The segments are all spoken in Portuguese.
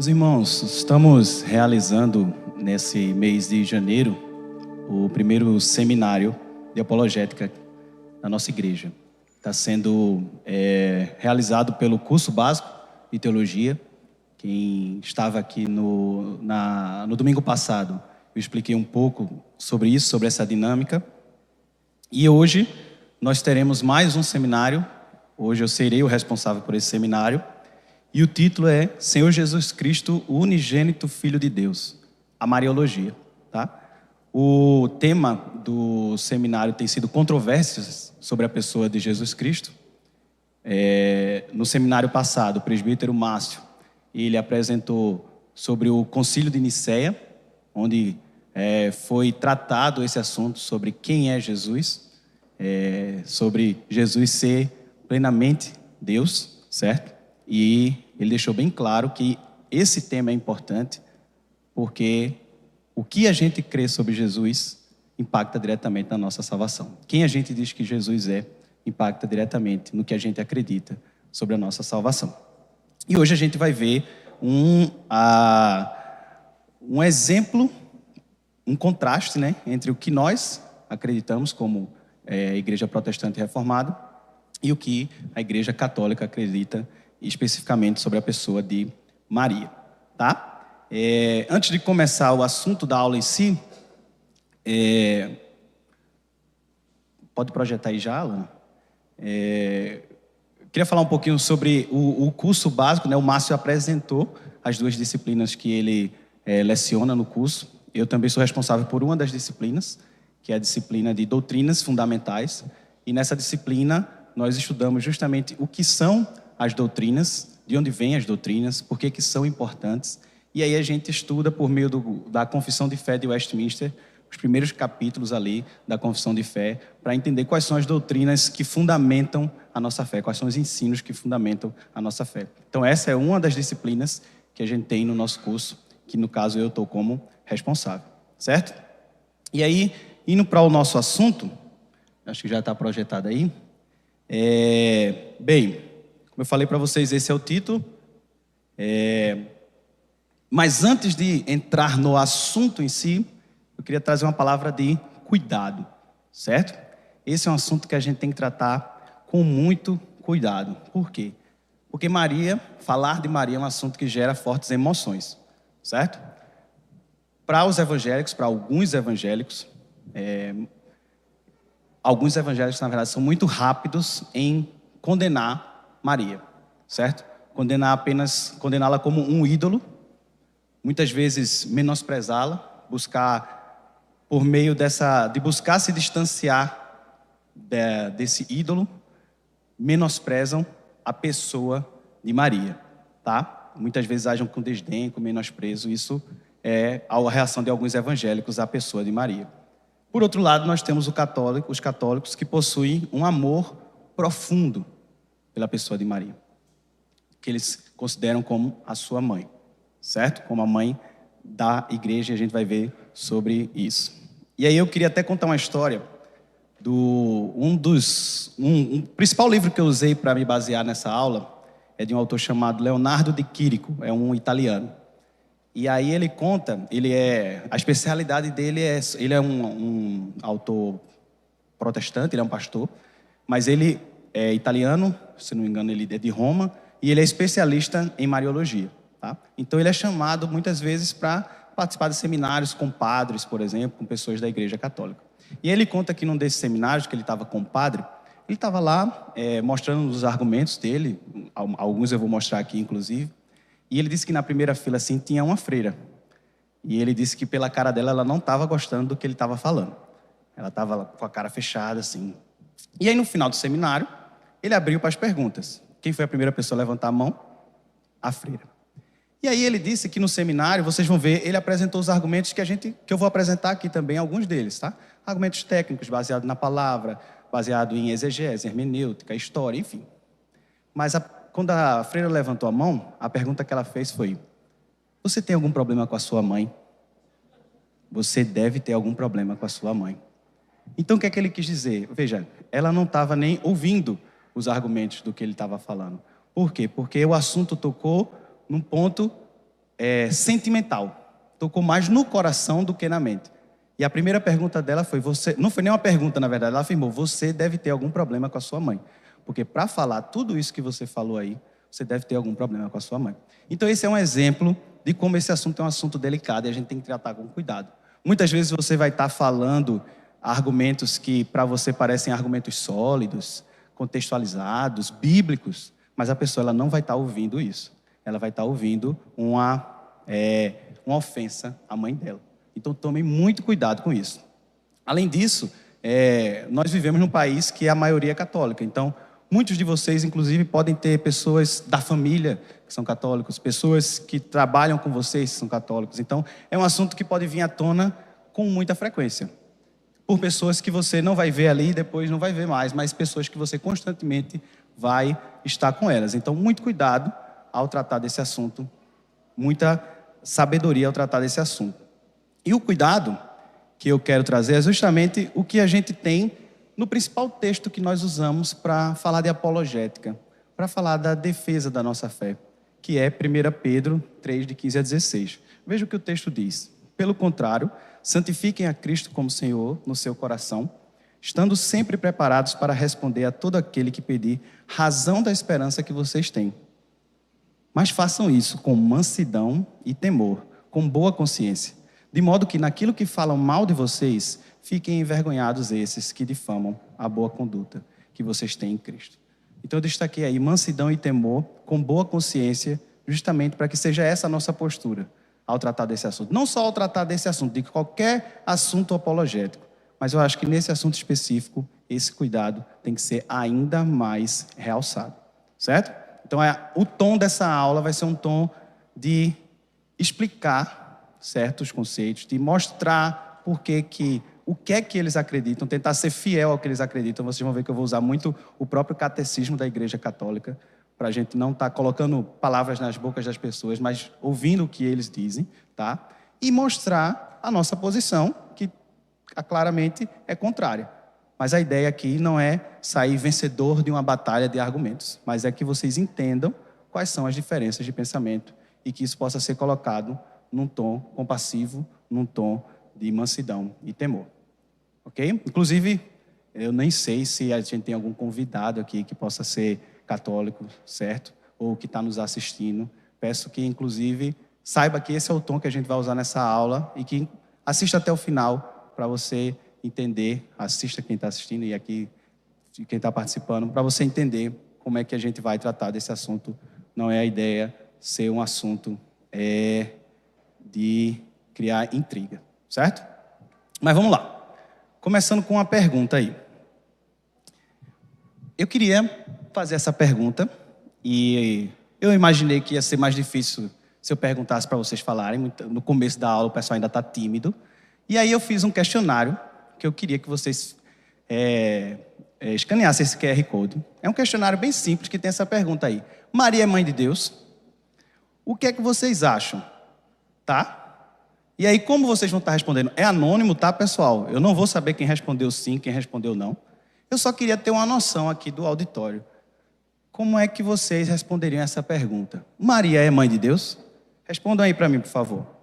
Meus irmãos, estamos realizando nesse mês de janeiro o primeiro seminário de apologética da nossa igreja. Está sendo realizado pelo curso básico de teologia. Quem estava aqui no domingo passado, eu expliquei um pouco sobre isso, sobre essa dinâmica. E hoje nós teremos mais um seminário. Hoje eu serei o responsável por esse seminário. E o título é Senhor Jesus Cristo, o unigênito Filho de Deus, a Mariologia, tá? O tema do seminário tem sido controvérsias sobre a pessoa de Jesus Cristo. No seminário passado, o presbítero Márcio, ele apresentou sobre o Concílio de Nicéia, onde foi tratado esse assunto sobre quem é Jesus, sobre Jesus ser plenamente Deus, certo? E ele deixou bem claro que esse tema é importante porque o que a gente crê sobre Jesus impacta diretamente na nossa salvação. Quem a gente diz que Jesus é, impacta diretamente no que a gente acredita sobre a nossa salvação. E hoje a gente vai ver um exemplo, um contraste, né, entre o que nós acreditamos como Igreja Protestante Reformada e o que a Igreja Católica acredita especificamente sobre a pessoa de Maria, tá? Antes de começar o assunto da aula em si, pode projetar aí já, Alana? Queria falar um pouquinho sobre o curso básico, né? O Márcio apresentou as duas disciplinas que ele leciona no curso. Eu também sou responsável por uma das disciplinas, que é a disciplina de doutrinas fundamentais. E nessa disciplina nós estudamos justamente o que são as doutrinas, de onde vêm as doutrinas, por que são importantes. E aí a gente estuda por meio da Confissão de Fé de Westminster, os primeiros capítulos ali da Confissão de Fé, para entender quais são as doutrinas que fundamentam a nossa fé, quais são os ensinos que fundamentam a nossa fé. Então essa é uma das disciplinas que a gente tem no nosso curso, que no caso eu estou como responsável, certo? E aí, indo para o nosso assunto, acho que já está projetado aí, bem, como eu falei para vocês, esse é o título. Mas antes de entrar no assunto em si, eu queria trazer uma palavra de cuidado, certo? Esse é um assunto que a gente tem que tratar com muito cuidado. Por quê? Porque falar de Maria é um assunto que gera fortes emoções, certo? Para os evangélicos, para alguns evangélicos, na verdade, são muito rápidos em condenar Maria, certo? Condená-la como um ídolo, muitas vezes menosprezá-la, por meio de buscar se distanciar desse ídolo, menosprezam a pessoa de Maria, tá? Muitas vezes agem com desdém, com menosprezo. Isso é a reação de alguns evangélicos à pessoa de Maria. Por outro lado, nós temos os católicos que possuem um amor profundo pela pessoa de Maria, que eles consideram como a sua mãe, certo? Como a mãe da igreja, e a gente vai ver sobre isso. E aí eu queria até contar uma história um principal livro que eu usei para me basear nessa aula é de um autor chamado Leonardo de Quirico, é um italiano. E aí ele conta, a especialidade dele ele é um autor protestante, ele é um pastor, mas ele é italiano, se não me engano ele é de Roma, e ele é especialista em Mariologia, tá? Então ele é chamado muitas vezes para participar de seminários com padres, por exemplo, com pessoas da Igreja Católica. E ele conta que num desses seminários que ele estava com o padre, ele estava lá mostrando os argumentos dele, alguns eu vou mostrar aqui inclusive, e ele disse que na primeira fila assim tinha uma freira, e ele disse que pela cara dela ela não estava gostando do que ele estava falando, ela estava com a cara fechada assim. E aí no final do seminário ele abriu para as perguntas. Quem foi a primeira pessoa a levantar a mão? A freira. E aí ele disse que no seminário, vocês vão ver, ele apresentou os argumentos que eu vou apresentar aqui também, alguns deles, tá? Argumentos técnicos, baseados na palavra, baseado em exegese, hermenêutica, história, enfim. Mas quando a freira levantou a mão, a pergunta que ela fez foi: você tem algum problema com a sua mãe? Você deve ter algum problema com a sua mãe. Então o que é que ele quis dizer? Veja, ela não estava nem ouvindo os argumentos do que ele estava falando. Por quê? Porque o assunto tocou num ponto sentimental. Tocou mais no coração do que na mente. E a primeira pergunta dela foi, não foi nem uma pergunta, na verdade, ela afirmou, você deve ter algum problema com a sua mãe. Porque para falar tudo isso que você falou aí, você deve ter algum problema com a sua mãe. Então esse é um exemplo de como esse assunto é um assunto delicado e a gente tem que tratar com cuidado. Muitas vezes você vai estar falando argumentos que para você parecem argumentos sólidos, contextualizados, bíblicos, mas a pessoa ela não vai estar ouvindo isso. Ela vai estar ouvindo uma ofensa à mãe dela. Então tome muito cuidado com isso. Além disso, nós vivemos num país que a maioria é católica. Então, muitos de vocês, inclusive, podem ter pessoas da família que são católicos, pessoas que trabalham com vocês que são católicos. Então, é um assunto que pode vir à tona com muita frequência. Por pessoas que você não vai ver ali e depois não vai ver mais, mas pessoas que você constantemente vai estar com elas. Então, muito cuidado ao tratar desse assunto, muita sabedoria ao tratar desse assunto. E o cuidado que eu quero trazer é justamente o que a gente tem no principal texto que nós usamos para falar de apologética, para falar da defesa da nossa fé, que é 1 Pedro 3, de 15 a 16. Veja o que o texto diz. Pelo contrário, santifiquem a Cristo como Senhor no seu coração, estando sempre preparados para responder a todo aquele que pedir razão da esperança que vocês têm. Mas façam isso com mansidão e temor, com boa consciência, de modo que naquilo que falam mal de vocês, fiquem envergonhados esses que difamam a boa conduta que vocês têm em Cristo. Então eu destaquei aí mansidão e temor, com boa consciência, justamente para que seja essa a nossa postura ao tratar desse assunto. Não só ao tratar desse assunto, de qualquer assunto apologético, mas eu acho que nesse assunto específico, esse cuidado tem que ser ainda mais realçado, certo? Então o tom dessa aula vai ser um tom de explicar certos conceitos, de mostrar o que é que eles acreditam, tentar ser fiel ao que eles acreditam. Vocês vão ver que eu vou usar muito o próprio catecismo da Igreja Católica, para a gente não estar colocando palavras nas bocas das pessoas, mas ouvindo o que eles dizem, tá? E mostrar a nossa posição, que claramente é contrária. Mas a ideia aqui não é sair vencedor de uma batalha de argumentos, mas é que vocês entendam quais são as diferenças de pensamento e que isso possa ser colocado num tom compassivo, num tom de mansidão e temor. Ok? Inclusive, eu nem sei se a gente tem algum convidado aqui que possa ser católico, certo? Ou que está nos assistindo. Peço que, inclusive, saiba que esse é o tom que a gente vai usar nessa aula e que assista até o final para você entender, assista quem está assistindo e aqui quem está participando, para você entender como é que a gente vai tratar desse assunto. Não é a ideia ser um assunto de criar intriga, certo? Mas vamos lá. Começando com uma pergunta aí. Eu queria fazer essa pergunta e eu imaginei que ia ser mais difícil se eu perguntasse para vocês falarem. No começo da aula o pessoal ainda está tímido. E aí eu fiz um questionário que eu queria que vocês escaneassem esse QR Code. É um questionário bem simples que tem essa pergunta aí. Maria é mãe de Deus? O que é que vocês acham? Tá? E aí, como vocês vão estar respondendo? É anônimo, tá, pessoal? Eu não vou saber quem respondeu sim, quem respondeu não. Eu só queria ter uma noção aqui do auditório. Como é que vocês responderiam essa pergunta? Maria é mãe de Deus? Respondam aí para mim, por favor.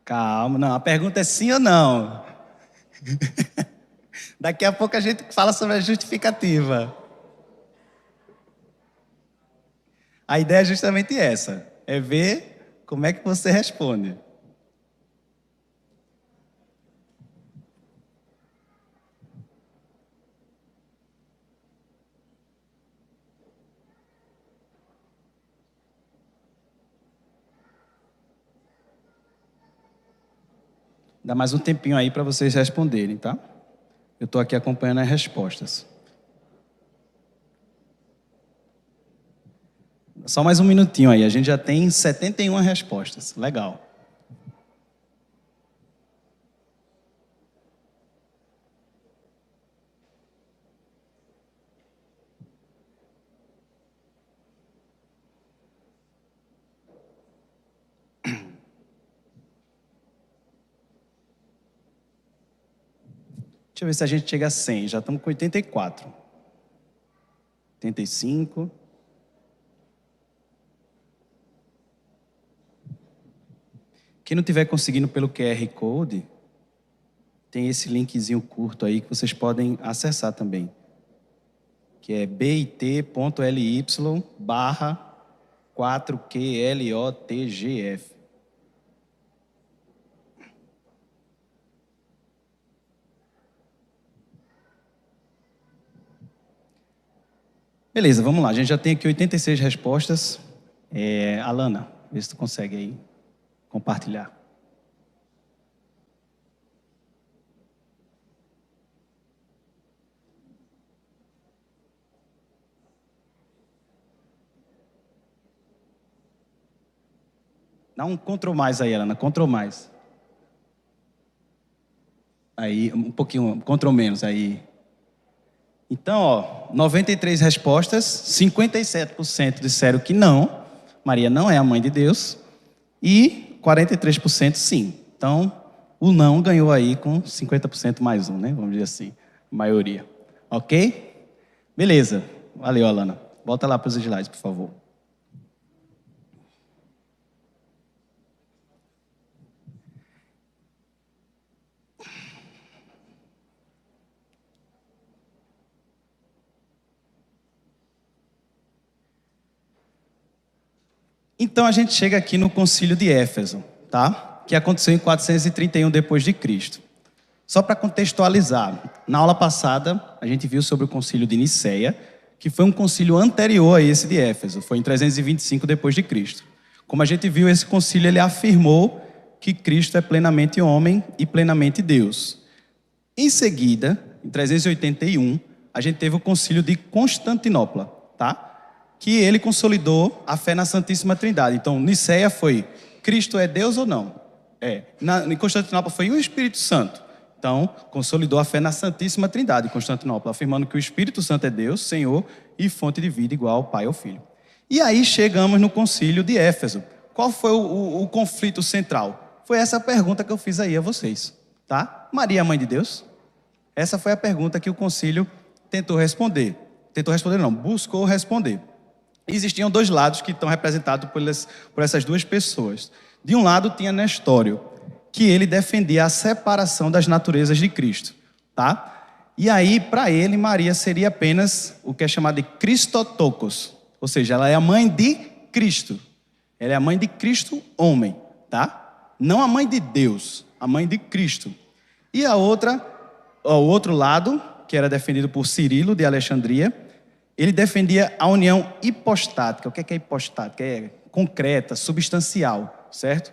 Calma, não. A pergunta é sim ou não. Daqui a pouco a gente fala sobre a justificativa. A ideia é justamente essa. É ver como é que você responde. Dá mais um tempinho aí para vocês responderem, tá? Eu estou aqui acompanhando as respostas. Só mais um minutinho aí, a gente já tem 71 respostas. Legal. Deixa eu ver se a gente chega a 100. Já estamos com 84. 85. Quem não estiver conseguindo pelo QR Code, tem esse linkzinho curto aí que vocês podem acessar também. Que é bit.ly/4QLOTGF. Beleza, vamos lá. A gente já tem aqui 86 respostas. Alana, vê se tu consegue aí compartilhar. Dá um Ctrl mais aí, Alana. Ctrl mais. Aí, um pouquinho, Ctrl menos aí. Então, ó, 93 respostas, 57% disseram que não, Maria não é a mãe de Deus, e 43% sim. Então, o não ganhou aí com 50% mais um, né? Vamos dizer assim, maioria. Ok? Beleza. Valeu, Alana. Volta lá para os slides, por favor. Então a gente chega aqui no Concílio de Éfeso, tá? Que aconteceu em 431 depois de Cristo. Só para contextualizar, na aula passada a gente viu sobre o Concílio de Nicéia, que foi um concílio anterior a esse de Éfeso, foi em 325 depois de Cristo. Como a gente viu, esse concílio ele afirmou que Cristo é plenamente homem e plenamente Deus. Em seguida, em 381, a gente teve o Concílio de Constantinopla, tá? Que ele consolidou a fé na Santíssima Trindade. Então, Nicéia foi, Cristo é Deus ou não? Em Constantinopla foi o Espírito Santo. Então, consolidou a fé na Santíssima Trindade em Constantinopla, afirmando que o Espírito Santo é Deus, Senhor e fonte de vida igual ao Pai ou Filho. E aí chegamos no Concílio de Éfeso. Qual foi o conflito central? Foi essa pergunta que eu fiz aí a vocês, tá? Maria é a mãe de Deus? Essa foi a pergunta que o concílio tentou responder. Tentou responder não, buscou responder. Existiam dois lados que estão representados por essas duas pessoas. De um lado tinha Nestório, que ele defendia a separação das naturezas de Cristo, tá? E aí, para ele, Maria seria apenas o que é chamado de Christotokos, ou seja, ela é a mãe de Cristo. Ela é a mãe de Cristo homem, tá? Não a mãe de Deus, a mãe de Cristo. E o outro lado, que era defendido por Cirilo de Alexandria, ele defendia a união hipostática. O que é hipostática? É concreta, substancial, certo?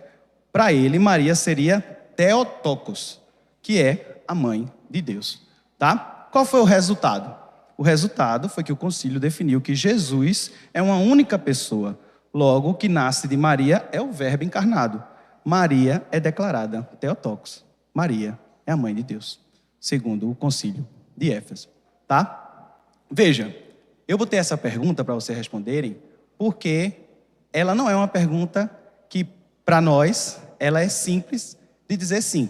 Para ele, Maria seria Theotokos, que é a mãe de Deus, tá? Qual foi o resultado? O resultado foi que o concílio definiu que Jesus é uma única pessoa. Logo, o que nasce de Maria é o Verbo encarnado. Maria é declarada Theotokos. Maria é a mãe de Deus, segundo o concílio de Éfeso, tá? Veja, eu botei essa pergunta para vocês responderem, porque ela não é uma pergunta que, para nós, ela é simples de dizer sim,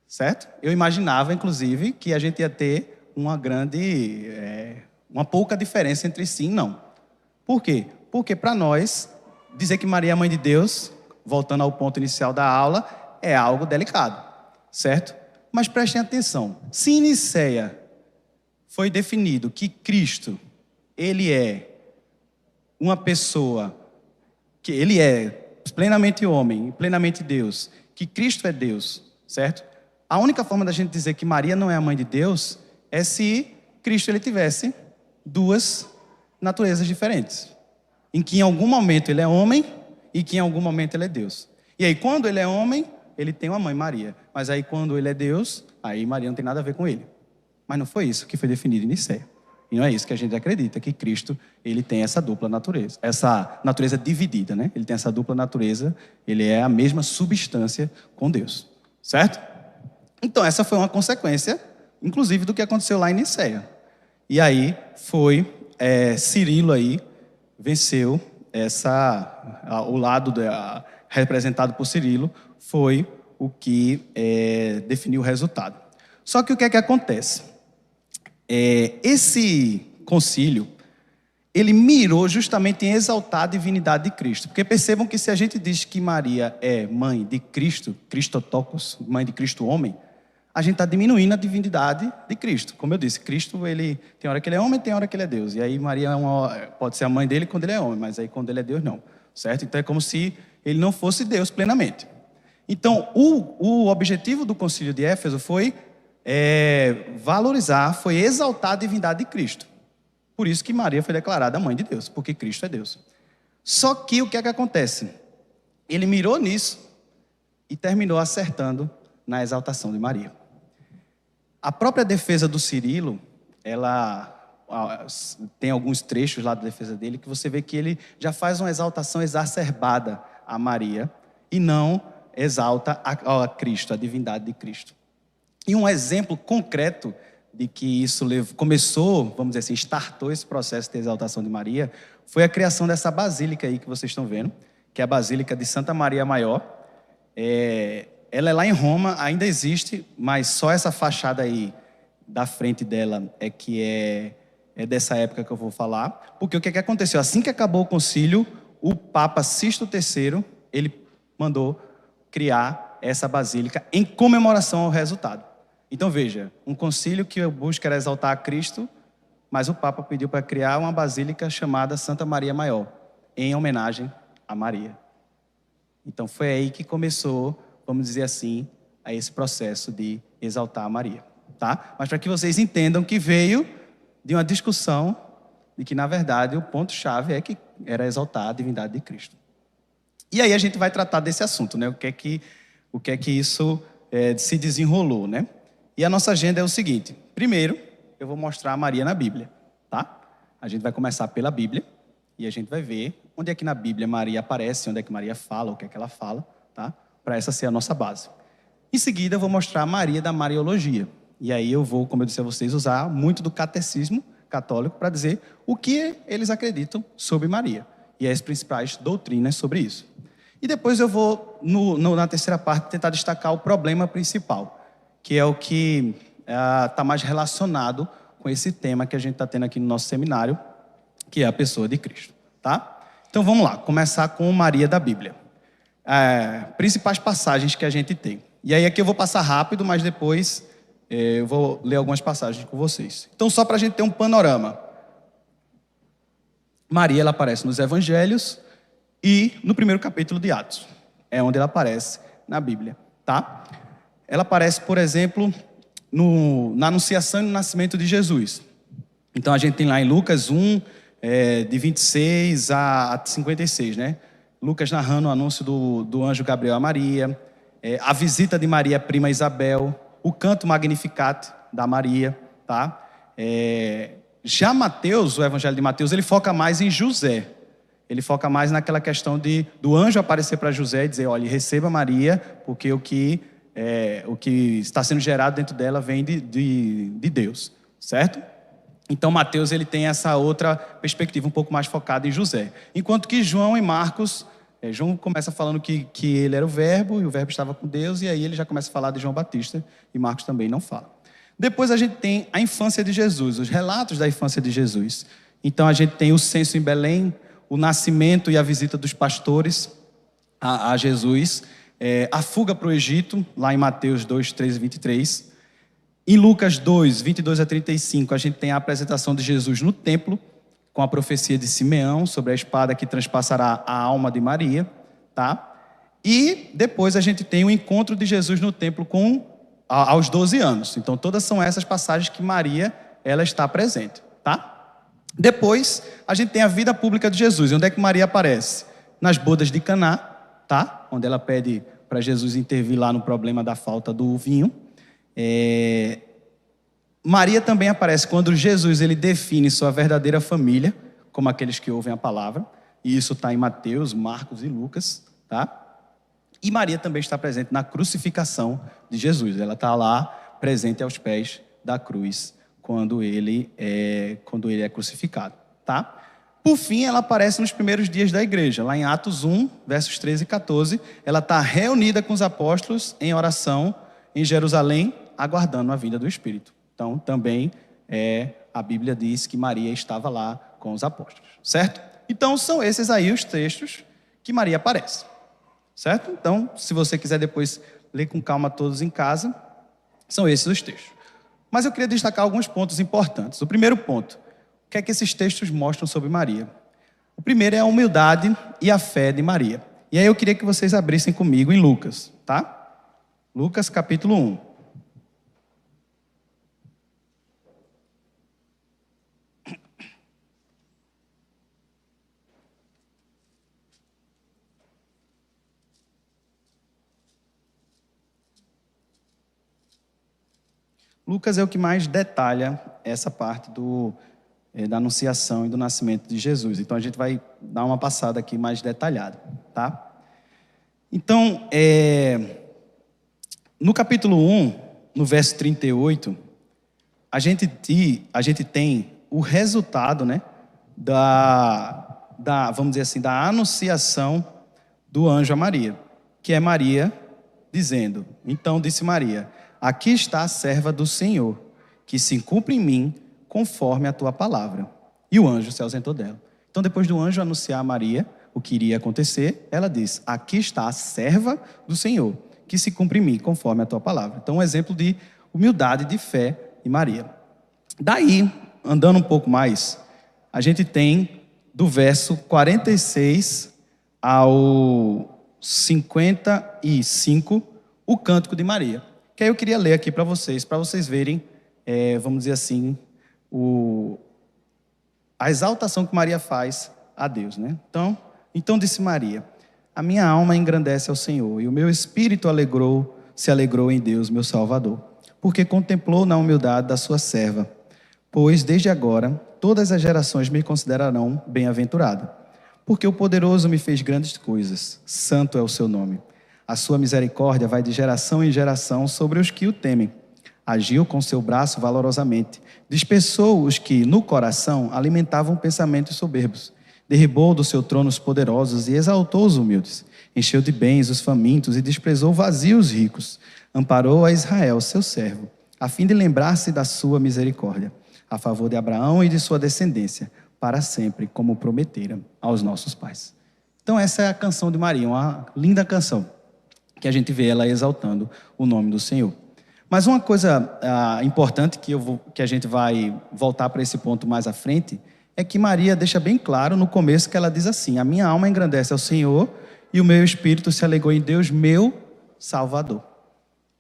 certo? Eu imaginava, inclusive, que a gente ia ter uma pouca diferença entre sim e não. Por quê? Porque, para nós, dizer que Maria é a mãe de Deus, voltando ao ponto inicial da aula, é algo delicado, certo? Mas prestem atenção, se em Nicéia foi definido que Cristo, ele é uma pessoa que ele é plenamente homem, plenamente Deus, que Cristo é Deus, certo? A única forma da gente dizer que Maria não é a mãe de Deus é se Cristo ele tivesse duas naturezas diferentes, em que em algum momento ele é homem e que em algum momento ele é Deus. E aí quando ele é homem, ele tem uma mãe Maria, mas aí quando ele é Deus, aí Maria não tem nada a ver com ele. Mas não foi isso que foi definido em Nicéia. E não é isso que a gente acredita, que Cristo ele tem essa dupla natureza, essa natureza dividida, né? Ele tem essa dupla natureza, ele é a mesma substância com Deus, certo? Então essa foi uma consequência, inclusive, do que aconteceu lá em Nicéia. E aí foi Cirilo aí venceu o lado representado por Cirilo foi o que definiu o resultado. Só que o que é que acontece? Esse concílio, ele mirou justamente em exaltar a divindade de Cristo. Porque percebam que se a gente diz que Maria é mãe de Cristo, Christotokos, mãe de Cristo homem, a gente está diminuindo a divindade de Cristo. Como eu disse, Cristo, ele tem hora que ele é homem, tem hora que ele é Deus. E aí Maria pode ser a mãe dele quando ele é homem, mas aí quando ele é Deus, não. Certo? Então é como se ele não fosse Deus plenamente. Então, o objetivo do concílio de Éfeso foi valorizar, foi exaltar a divindade de Cristo. Por isso que Maria foi declarada mãe de Deus, porque Cristo é Deus. Só que o que é que acontece? Ele mirou nisso e terminou acertando na exaltação de Maria. A própria defesa do Cirilo, ela tem alguns trechos lá da defesa dele que você vê que ele já faz uma exaltação exacerbada a Maria e não exalta a Cristo, a divindade de Cristo. E um exemplo concreto de que isso começou, vamos dizer assim, startou esse processo de exaltação de Maria, foi a criação dessa basílica aí que vocês estão vendo, que é a Basílica de Santa Maria Maior. Ela é lá em Roma, ainda existe, mas só essa fachada aí da frente dela é dessa época que eu vou falar. Porque o que aconteceu? Assim que acabou o concílio, o Papa Sisto III, ele mandou criar essa basílica em comemoração ao resultado. Então veja, um concílio que busca era exaltar a Cristo, mas o Papa pediu para criar uma basílica chamada Santa Maria Maior, em homenagem a Maria. Então foi aí que começou, vamos dizer assim, a esse processo de exaltar a Maria, tá? Mas para que vocês entendam que veio de uma discussão de que, na verdade, o ponto-chave é que era exaltar a divindade de Cristo. E aí a gente vai tratar desse assunto, né? O que é que isso se desenrolou, né? E a nossa agenda é o seguinte. Primeiro, eu vou mostrar a Maria na Bíblia, tá? A gente vai começar pela Bíblia e a gente vai ver onde é que na Bíblia Maria aparece, onde é que Maria fala, o que é que ela fala, tá? Para essa ser a nossa base. Em seguida, eu vou mostrar a Maria da Mariologia. E aí eu vou, como eu disse a vocês, usar muito do catecismo católico para dizer o que eles acreditam sobre Maria e as principais doutrinas sobre isso. E depois eu vou, na terceira parte, tentar destacar o problema principal, que é o que está mais relacionado com esse tema que a gente está tendo aqui no nosso seminário, que é a pessoa de Cristo, tá? Então vamos lá, começar com Maria da Bíblia. Principais passagens que a gente tem. E aí aqui eu vou passar rápido, mas depois eu vou ler algumas passagens com vocês. Então só para a gente ter um panorama. Maria, ela aparece nos Evangelhos e no primeiro capítulo de Atos. É onde ela aparece na Bíblia, tá? Ela aparece, por exemplo, na anunciação e no nascimento de Jesus. Então a gente tem lá em Lucas 1, de 26 a 56, né? Lucas narrando o anúncio do anjo Gabriel a Maria, a visita de Maria prima Isabel, o canto Magnificat da Maria, tá? Já Mateus, o Evangelho de Mateus, ele foca mais em José. Ele foca mais naquela questão do anjo aparecer para José e dizer, olha, receba Maria, porque o que está sendo gerado dentro dela vem de Deus, certo? Então Mateus ele tem essa outra perspectiva um pouco mais focada em José. Enquanto que João e Marcos, João começa falando que ele era o verbo e o verbo estava com Deus, e aí ele já começa a falar de João Batista e Marcos também não fala. Depois a gente tem a infância de Jesus, os relatos da infância de Jesus. Então a gente tem o censo em Belém, o nascimento e a visita dos pastores a Jesus, a fuga para o Egito, lá em Mateus 2, 13 e 23. Em Lucas 2, 22 a 35, a gente tem a apresentação de Jesus no templo, com a profecia de Simeão sobre a espada que transpassará a alma de Maria, tá? E depois a gente tem o encontro de Jesus no templo aos 12 anos. Então, todas são essas passagens que Maria, ela está presente, tá? Depois, a gente tem a vida pública de Jesus. Onde é que Maria aparece? Nas bodas de Caná, tá? Onde ela pede para Jesus intervir lá no problema da falta do vinho. Maria também aparece quando Jesus ele define sua verdadeira família, como aqueles que ouvem a palavra. E isso está em Mateus, Marcos e Lucas, tá? E Maria também está presente na crucificação de Jesus. Ela está lá, presente aos pés da cruz, quando ele é crucificado, tá? Por fim, ela aparece nos primeiros dias da igreja. Lá em Atos 1, versos 13 e 14, ela está reunida com os apóstolos em oração em Jerusalém, aguardando a vinda do Espírito. Então, também a Bíblia diz que Maria estava lá com os apóstolos, certo? Então, são esses aí os textos que Maria aparece, certo? Então, se você quiser depois ler com calma todos em casa, são esses os textos. Mas eu queria destacar alguns pontos importantes. O primeiro ponto, o que é que esses textos mostram sobre Maria? O primeiro é a humildade e a fé de Maria. E aí eu queria que vocês abrissem comigo em Lucas, tá? Lucas capítulo 1. Lucas é o que mais detalha essa parte da anunciação e do nascimento de Jesus. Então, a gente vai dar uma passada aqui mais detalhada, tá? Então, no capítulo 1, no verso 38, a gente tem o resultado, né, vamos dizer assim, da anunciação do anjo a Maria, que é Maria dizendo: então disse Maria, aqui está a serva do Senhor, que se cumpre em mim conforme a tua palavra. E o anjo se ausentou dela. Então, depois do anjo anunciar a Maria o que iria acontecer, ela diz: aqui está a serva do Senhor, que se cumpre em mim conforme a tua palavra. Então, um exemplo de humildade, de fé em Maria. Daí, andando um pouco mais, a gente tem do verso 46 ao 55 o cântico de Maria. Que aí eu queria ler aqui para vocês verem, vamos dizer assim, a exaltação que Maria faz a Deus, né? Então disse Maria: a minha alma engrandece ao Senhor, e o meu espírito se alegrou em Deus, meu Salvador, porque contemplou na humildade da sua serva. Pois desde agora todas as gerações me considerarão bem-aventurada, porque o poderoso me fez grandes coisas, santo é o seu nome. A sua misericórdia vai de geração em geração sobre os que o temem. Agiu com seu braço valorosamente. Dispersou os que, no coração, alimentavam pensamentos soberbos. Derribou do seu trono os poderosos e exaltou os humildes. Encheu de bens os famintos e desprezou vazios os ricos. Amparou a Israel, seu servo, a fim de lembrar-se da sua misericórdia, a favor de Abraão e de sua descendência, para sempre, como prometera aos nossos pais. Então essa é a canção de Maria, uma linda canção, que a gente vê ela exaltando o nome do Senhor. Mas uma coisa importante que a gente vai voltar para esse ponto mais à frente, é que Maria deixa bem claro no começo que ela diz assim: a minha alma engrandece ao Senhor e o meu espírito se alegrou em Deus, meu Salvador.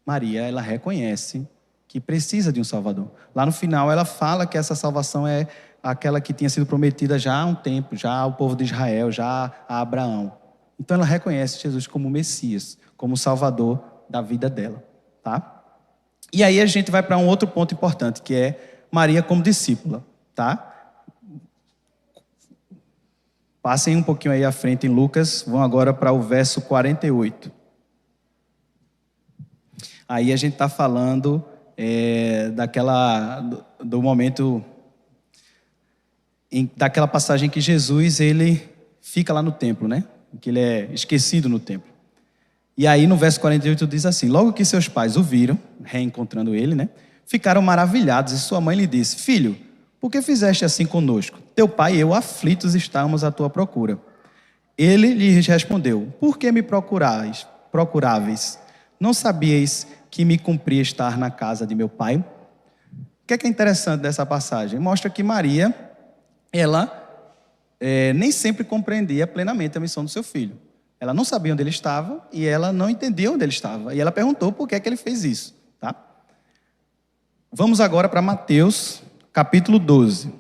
Maria, ela reconhece que precisa de um Salvador. Lá no final ela fala que essa salvação é aquela que tinha sido prometida já há um tempo, já ao povo de Israel, já a Abraão. Então ela reconhece Jesus como Messias, como Salvador da vida dela, tá? E aí a gente vai para um outro ponto importante, que é Maria como discípula, tá? Passem um pouquinho aí à frente em Lucas, vão agora para o verso 48. Aí a gente está falando do momento, daquela passagem que Jesus, ele fica lá no templo, né? Que ele é esquecido no templo. E aí no verso 48 diz assim: logo que seus pais o viram, reencontrando ele, né? Ficaram maravilhados e sua mãe lhe disse: filho, por que fizeste assim conosco? Teu pai e eu aflitos estávamos à tua procura. Ele lhes respondeu: por que me procuráveis? Não sabíeis que me cumpria estar na casa de meu pai? O que é interessante dessa passagem? Mostra que Maria, ela nem sempre compreendia plenamente a missão do seu filho. Ela não sabia onde ele estava e ela não entendia onde ele estava. E ela perguntou por que é que ele fez isso. Tá? Vamos agora para Mateus, capítulo 12.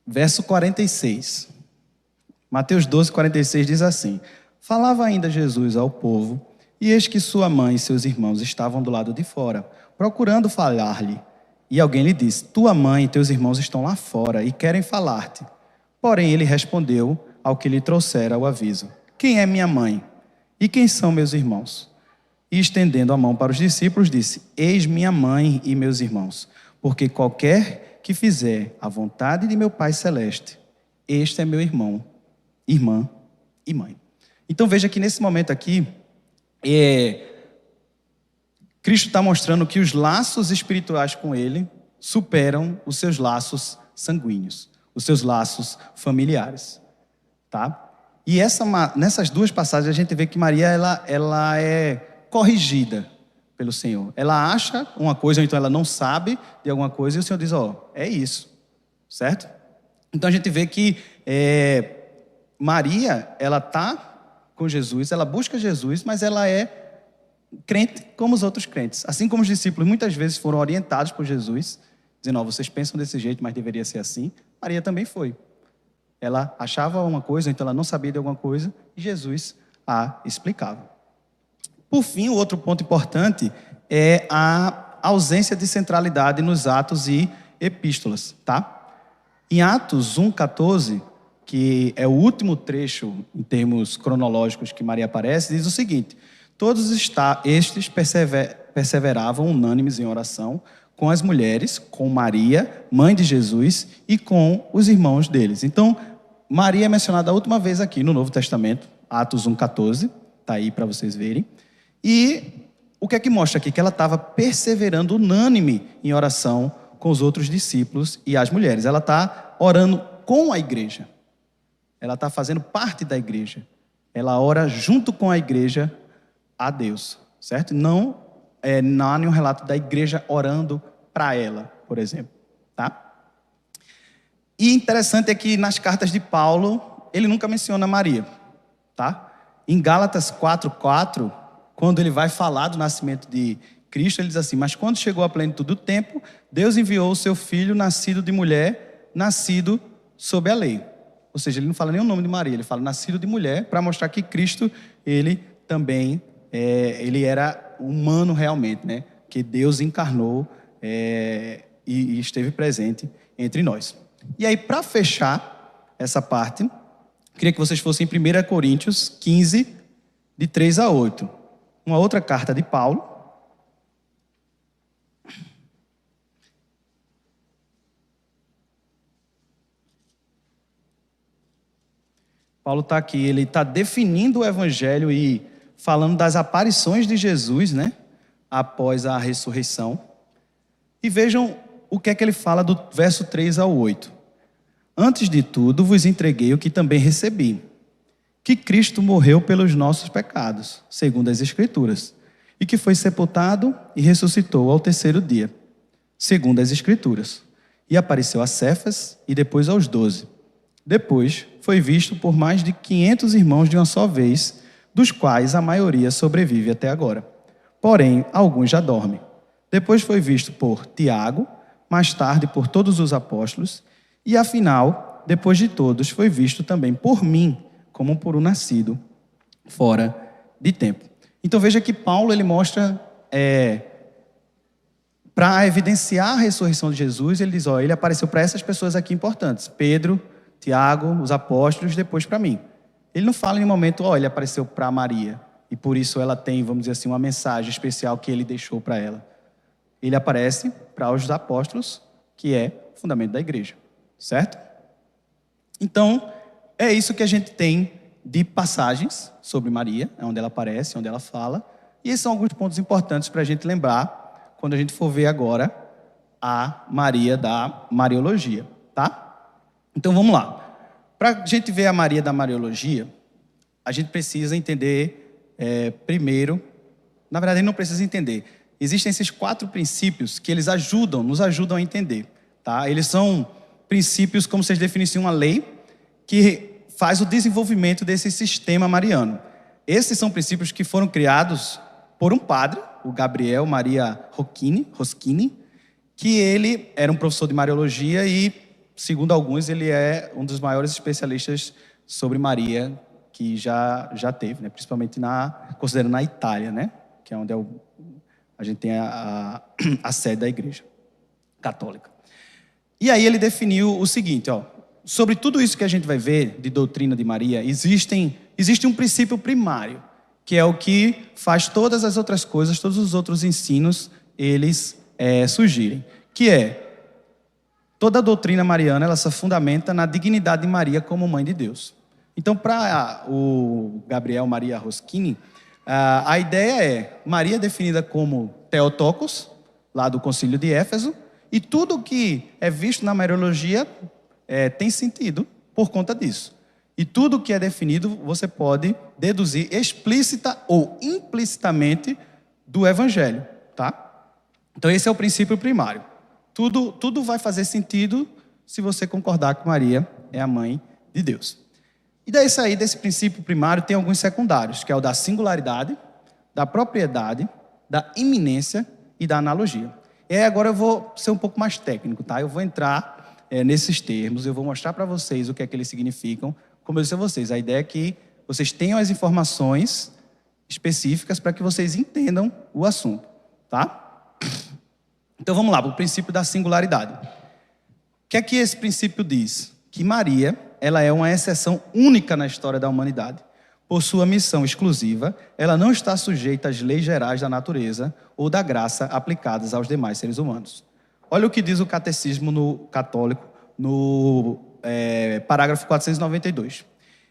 Verso 46. Mateus 12, 46 diz assim: Falava ainda Jesus ao povo, e eis que sua mãe e seus irmãos estavam do lado de fora, procurando falar-lhe. E alguém lhe disse: Tua mãe e teus irmãos estão lá fora e querem falar-te. Porém ele respondeu ao que lhe trouxera o aviso: Quem é minha mãe? E quem são meus irmãos? E estendendo a mão para os discípulos, disse: Eis minha mãe e meus irmãos, porque qualquer que fizer a vontade de meu Pai Celeste, este é meu irmão, irmã e mãe. Então veja que nesse momento aqui, Cristo está mostrando que os laços espirituais com ele superam os seus laços sanguíneos, os seus laços familiares. Tá? E nessas duas passagens a gente vê que Maria ela é corrigida pelo Senhor. Ela acha uma coisa, ou então ela não sabe de alguma coisa, e o Senhor diz: é isso, certo? Então a gente vê que Maria, ela está com Jesus, ela busca Jesus, mas ela é crente como os outros crentes. Assim como os discípulos muitas vezes foram orientados por Jesus, dizendo: vocês pensam desse jeito, mas deveria ser assim. Maria também foi. Ela achava uma coisa, então ela não sabia de alguma coisa, e Jesus a explicava. Por fim, o outro ponto importante é a ausência de centralidade nos atos e epístolas, tá? Em Atos 1,14, que é o último trecho em termos cronológicos que Maria aparece, diz o seguinte: todos estes perseveravam unânimes em oração com as mulheres, com Maria, mãe de Jesus, e com os irmãos deles. Então, Maria é mencionada a última vez aqui no Novo Testamento, Atos 1,14, está aí para vocês verem. E o que é que mostra aqui? Que ela estava perseverando unânime em oração com os outros discípulos e as mulheres. Ela está orando com a igreja. Ela está fazendo parte da igreja. Ela ora junto com a igreja a Deus, certo? Não há nenhum relato da igreja orando para ela, por exemplo, tá? E interessante é que nas cartas de Paulo, ele nunca menciona Maria, tá? Em Gálatas 4:4, quando ele vai falar do nascimento de Cristo, ele diz assim: mas quando chegou a plenitude do tempo, Deus enviou o seu filho, nascido de mulher, nascido sob a lei. Ou seja, ele não fala nem o nome de Maria, ele fala nascido de mulher, para mostrar que Cristo, ele também, ele era humano realmente, né? Que Deus encarnou e esteve presente entre nós. E aí, para fechar essa parte, queria que vocês fossem em 1 Coríntios 15, de 3 a 8. Uma outra carta de Paulo. Paulo está aqui, ele está definindo o evangelho e falando das aparições de Jesus, né? Após a ressurreição. E vejam o que é que ele fala do verso 3 ao 8. Antes de tudo, vos entreguei o que também recebi, que Cristo morreu pelos nossos pecados, segundo as Escrituras, e que foi sepultado e ressuscitou ao terceiro dia, segundo as Escrituras, e apareceu a Cefas e depois aos 12. Depois foi visto por mais de 500 irmãos de uma só vez, dos quais a maioria sobrevive até agora. Porém, alguns já dormem. Depois foi visto por Tiago, mais tarde por todos os apóstolos, e afinal, depois de todos, foi visto também por mim, como por um nascido fora de tempo. Então veja que Paulo ele mostra, para evidenciar a ressurreição de Jesus, ele diz: ele apareceu para essas pessoas aqui importantes, Pedro, Tiago, os apóstolos, depois para mim. Ele não fala em nenhum momento: ele apareceu para Maria, e por isso ela tem, vamos dizer assim, uma mensagem especial que ele deixou para ela. Ele aparece para os apóstolos, que é o fundamento da igreja, certo? Então, é isso que a gente tem de passagens sobre Maria, onde ela aparece, onde ela fala, e esses são alguns pontos importantes para a gente lembrar, quando a gente for ver agora a Maria da Mariologia, tá? Então, vamos lá. Para a gente ver a Maria da Mariologia, a gente precisa entender primeiro, na verdade não precisa entender, existem esses 4 princípios que eles nos ajudam a entender, tá? Eles são princípios como se eles definissem uma lei que faz o desenvolvimento desse sistema mariano. Esses são princípios que foram criados por um padre, o Gabriel Maria Roschini, que ele era um professor de Mariologia e, segundo alguns, ele é um dos maiores especialistas sobre Maria que já teve, né? Principalmente considerando a Itália, né? Que é onde a gente tem a sede da Igreja Católica. E aí ele definiu o seguinte, sobre tudo isso que a gente vai ver de doutrina de Maria, existe um princípio primário, que é o que faz todas as outras coisas, todos os outros ensinos, eles surgirem, que é toda a doutrina mariana, ela se fundamenta na dignidade de Maria como mãe de Deus. Então, para o Gabriel Maria Roschini, a ideia é Maria definida como Theotokos, lá do Concílio de Éfeso, e tudo que é visto na Mariologia tem sentido por conta disso. E tudo que é definido você pode deduzir explícita ou implicitamente do Evangelho, tá? Então esse é o princípio primário. Tudo vai fazer sentido se você concordar que Maria é a mãe de Deus. E daí sair desse princípio primário tem alguns secundários, que é o da singularidade, da propriedade, da iminência e da analogia. E aí agora eu vou ser um pouco mais técnico, tá? Eu vou entrar nesses termos, eu vou mostrar para vocês o que é que eles significam. Como eu disse a vocês, a ideia é que vocês tenham as informações específicas para que vocês entendam o assunto, tá? Então vamos lá, para o princípio da singularidade. O que é que esse princípio diz? Que Maria, ela é uma exceção única na história da humanidade. Por sua missão exclusiva, ela não está sujeita às leis gerais da natureza ou da graça aplicadas aos demais seres humanos. Olha o que diz o catecismo católico no parágrafo 492.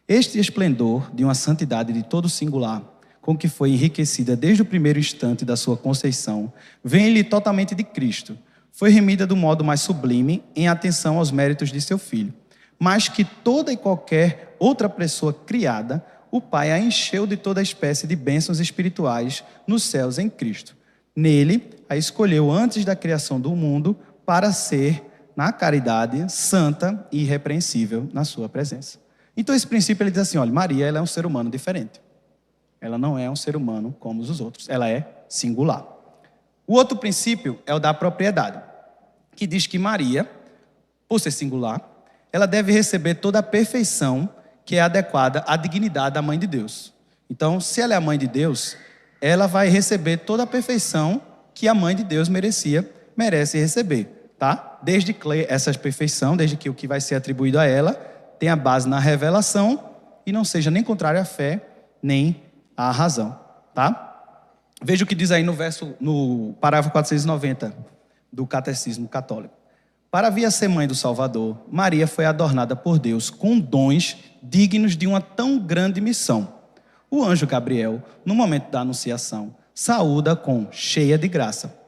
Este esplendor de uma santidade de todo singular, com que foi enriquecida desde o primeiro instante da sua conceição, vem-lhe totalmente de Cristo. Foi remida do modo mais sublime em atenção aos méritos de seu Filho. Mas que toda e qualquer outra pessoa criada, o Pai a encheu de toda espécie de bênçãos espirituais nos céus em Cristo. Nele, a escolheu antes da criação do mundo para ser, na caridade, santa e irrepreensível na sua presença. Então esse princípio ele diz assim, olha, Maria ela é um ser humano diferente. Ela não é um ser humano como os outros, ela é singular. O outro princípio é o da propriedade, que diz que Maria, por ser singular, ela deve receber toda a perfeição que é adequada à dignidade da mãe de Deus. Então, se ela é a mãe de Deus, ela vai receber toda a perfeição que a mãe de Deus merece receber, tá? Desde que essa perfeição, desde que o que vai ser atribuído a ela tenha base na revelação e não seja nem contrário à fé, nem à razão, tá? Veja o que diz aí no parágrafo 490 do Catecismo Católico. Para vir a ser mãe do Salvador, Maria foi adornada por Deus com dons dignos de uma tão grande missão. O anjo Gabriel, no momento da anunciação, saúda com cheia de graça,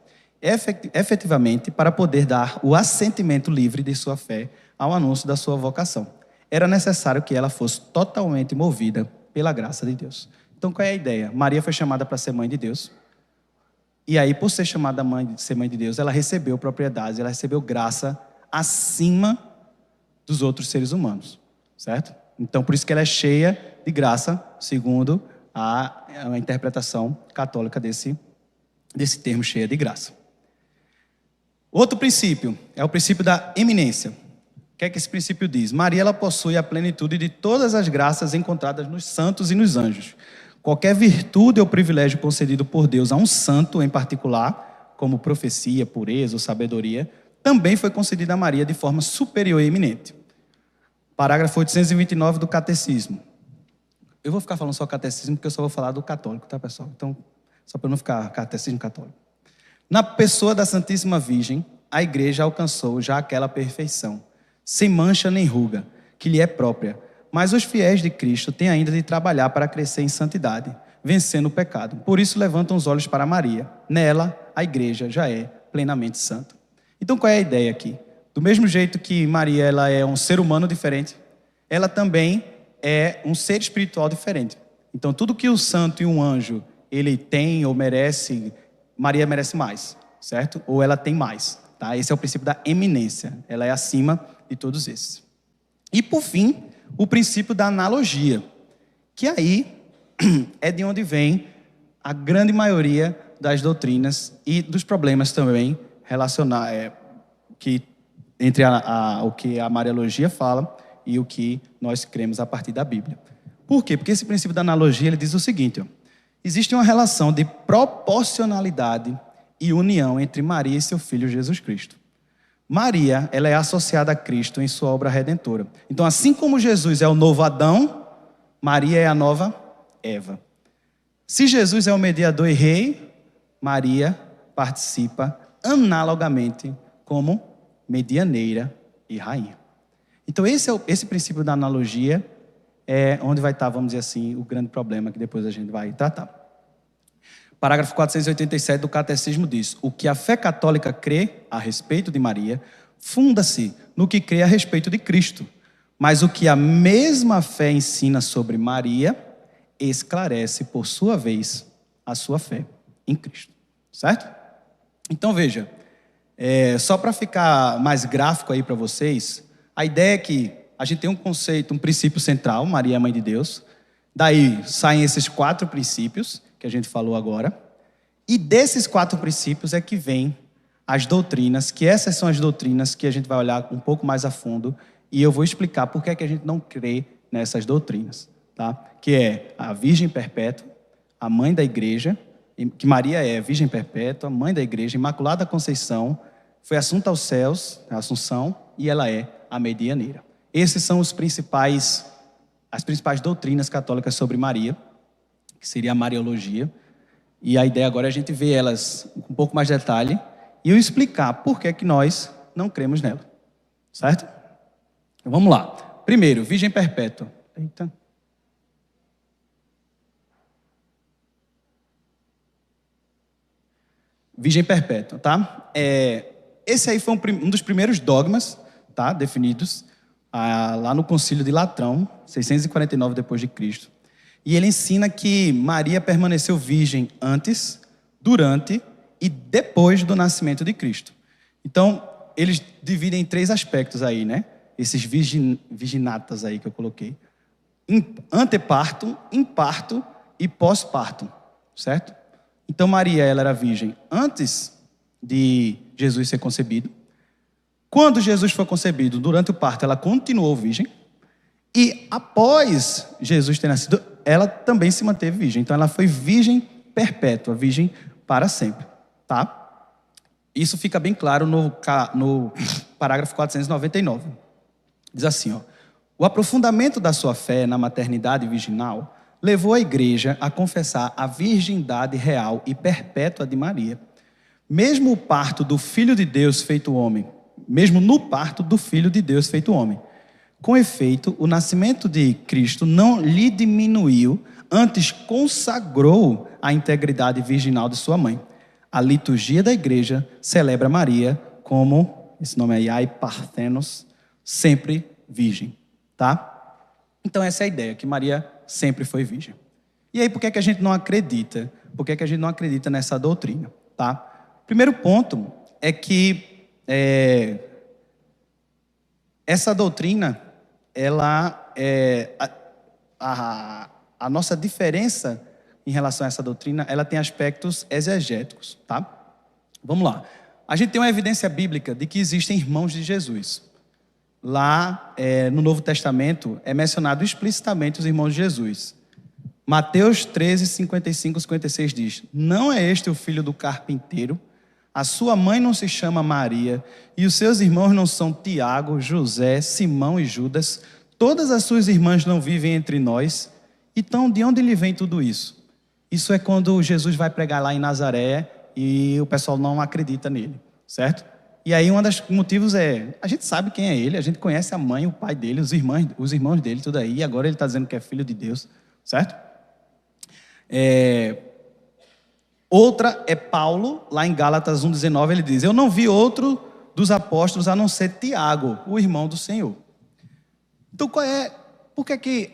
efetivamente para poder dar o assentimento livre de sua fé ao anúncio da sua vocação. Era necessário que ela fosse totalmente movida pela graça de Deus. Então, qual é a ideia? Maria foi chamada para ser mãe de Deus. E aí, por ser chamada ser mãe de Deus, ela recebeu propriedades, ela recebeu graça acima dos outros seres humanos, certo? Então, por isso que ela é cheia de graça, segundo a interpretação católica desse termo cheia de graça. Outro princípio é o princípio da eminência. O que é que esse princípio diz? Maria ela possui a plenitude de todas as graças encontradas nos santos e nos anjos. Qualquer virtude ou privilégio concedido por Deus a um santo em particular, como profecia, pureza ou sabedoria, também foi concedido a Maria de forma superior e eminente. Parágrafo 829 do Catecismo. Eu vou ficar falando só Catecismo, porque eu só vou falar do católico, tá, pessoal? Então, só para não ficar Catecismo católico. Na pessoa da Santíssima Virgem, a Igreja alcançou já aquela perfeição, sem mancha nem ruga, que lhe é própria. Mas os fiéis de Cristo têm ainda de trabalhar para crescer em santidade, vencendo o pecado. Por isso levantam os olhos para Maria. Nela, a Igreja já é plenamente santa. Então, qual é a ideia aqui? Do mesmo jeito que Maria ela é um ser humano diferente, ela também é um ser espiritual diferente. Então, tudo que o santo e um anjo, ele tem ou merece, Maria merece mais, certo? Ou ela tem mais, tá? Esse é o princípio da eminência. Ela é acima de todos esses. E, por fim, o princípio da analogia, que aí é de onde vem a grande maioria das doutrinas e dos problemas também relacionados, entre o que a Mariologia fala e o que nós cremos a partir da Bíblia. Por quê? Porque esse princípio da analogia ele diz o seguinte: ó, existe uma relação de proporcionalidade e união entre Maria e seu filho Jesus Cristo. Maria, ela é associada a Cristo em sua obra redentora. Então, assim como Jesus é o novo Adão, Maria é a nova Eva. Se Jesus é o mediador e rei, Maria participa analogamente como medianeira e rainha. Então, esse princípio da analogia é onde vai estar, vamos dizer assim, o grande problema que depois a gente vai tratar. Parágrafo 487 do Catecismo diz: o que a fé católica crê a respeito de Maria funda-se no que crê a respeito de Cristo, mas o que a mesma fé ensina sobre Maria esclarece, por sua vez, a sua fé em Cristo. Certo? Então, veja, só para ficar mais gráfico aí para vocês, a ideia é que a gente tem um conceito, um princípio central, Maria é a mãe de Deus. Daí saem esses 4 princípios que a gente falou agora. E desses 4 princípios é que vem as doutrinas, que essas são as doutrinas que a gente vai olhar um pouco mais a fundo. E eu vou explicar por que é que a gente não crê nessas doutrinas. Tá? Que é a Virgem Perpétua, a mãe da igreja, que Maria é Virgem Perpétua, mãe da igreja, Imaculada Conceição, foi assunta aos céus, a Assunção, e ela é a medianeira. Esses são as principais doutrinas católicas sobre Maria, que seria a Mariologia. E a ideia agora é a gente ver elas com um pouco mais de detalhe e eu explicar por que é que nós não cremos nela. Certo? Então, vamos lá. Primeiro, Virgem Perpétua. Eita. Virgem Perpétua, tá? Esse aí foi um dos primeiros dogmas, tá, definidos lá no Concílio de Latrão, 649 depois de Cristo. E ele ensina que Maria permaneceu virgem antes, durante e depois do nascimento de Cristo. Então, eles dividem em 3 aspectos aí, né? Esses virginatas aí que eu coloquei. Anteparto, imparto e pós-parto, certo? Então, Maria, ela era virgem antes de Jesus ser concebido. Quando Jesus foi concebido, durante o parto, ela continuou virgem. E após Jesus ter nascido, ela também se manteve virgem. Então, ela foi virgem perpétua, virgem para sempre. Tá? Isso fica bem claro no parágrafo 499. Diz assim, ó: o aprofundamento da sua fé na maternidade virginal levou a igreja a confessar a virgindade real e perpétua de Maria. Mesmo no parto do Filho de Deus feito homem. Com efeito, o nascimento de Cristo não lhe diminuiu, antes consagrou a integridade virginal de sua mãe. A liturgia da igreja celebra Maria como, esse nome aí, Ai Parthenos, sempre virgem, tá? Então essa é a ideia, que Maria sempre foi virgem. E aí, por que é que a gente não acredita? Por que é que a gente não acredita nessa doutrina, tá? Primeiro ponto é que essa doutrina, ela a nossa diferença em relação a essa doutrina, ela tem aspectos exegéticos, tá? Vamos lá. A gente tem uma evidência bíblica de que existem irmãos de Jesus. Lá no Novo Testamento é mencionado explicitamente os irmãos de Jesus. Mateus 13, 55, 56 diz: não é este o filho do carpinteiro? A sua mãe não se chama Maria, e os seus irmãos não são Tiago, José, Simão e Judas? Todas as suas irmãs não vivem entre nós? Então, de onde lhe vem tudo isso? Isso é quando Jesus vai pregar lá em Nazaré e o pessoal não acredita nele, certo? E aí, um dos motivos é, a gente sabe quem é ele, a gente conhece a mãe, o pai dele, os irmãos dele, tudo aí, e agora ele está dizendo que é filho de Deus, certo? Outra é Paulo, lá em Gálatas 1,19, ele diz: eu não vi outro dos apóstolos a não ser Tiago, o irmão do Senhor. Então, qual é por que que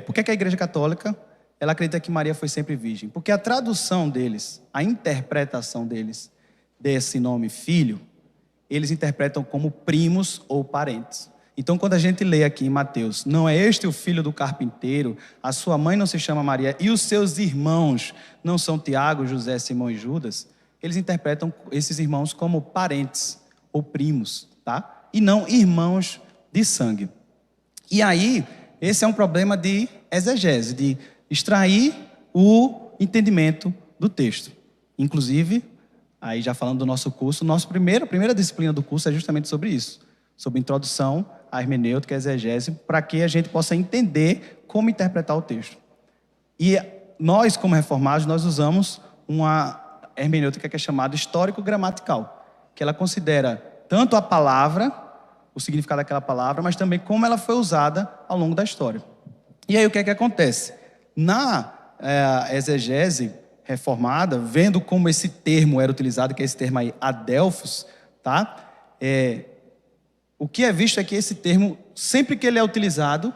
por que que a Igreja Católica ela acredita que Maria foi sempre virgem? Porque a tradução deles, a interpretação deles desse nome filho, eles interpretam como primos ou parentes. Então, quando a gente lê aqui em Mateus, não é este o filho do carpinteiro, a sua mãe não se chama Maria e os seus irmãos não são Tiago, José, Simão e Judas, eles interpretam esses irmãos como parentes ou primos, tá? E não irmãos de sangue. E aí, esse é um problema de exegese, de extrair o entendimento do texto. Inclusive, aí já falando do nosso curso, a primeira disciplina do curso é justamente sobre isso, sobre introdução à hermenêutica e exegese, para que a gente possa entender como interpretar o texto. E nós, como reformados, nós usamos uma hermenêutica que é chamada histórico-gramatical, que ela considera tanto a palavra, o significado daquela palavra, mas também como ela foi usada ao longo da história. E aí o que é que acontece? Na exegese reformada, vendo como esse termo era utilizado, que é esse termo aí, adelphos, tá? O que é visto é que esse termo, sempre que ele é utilizado,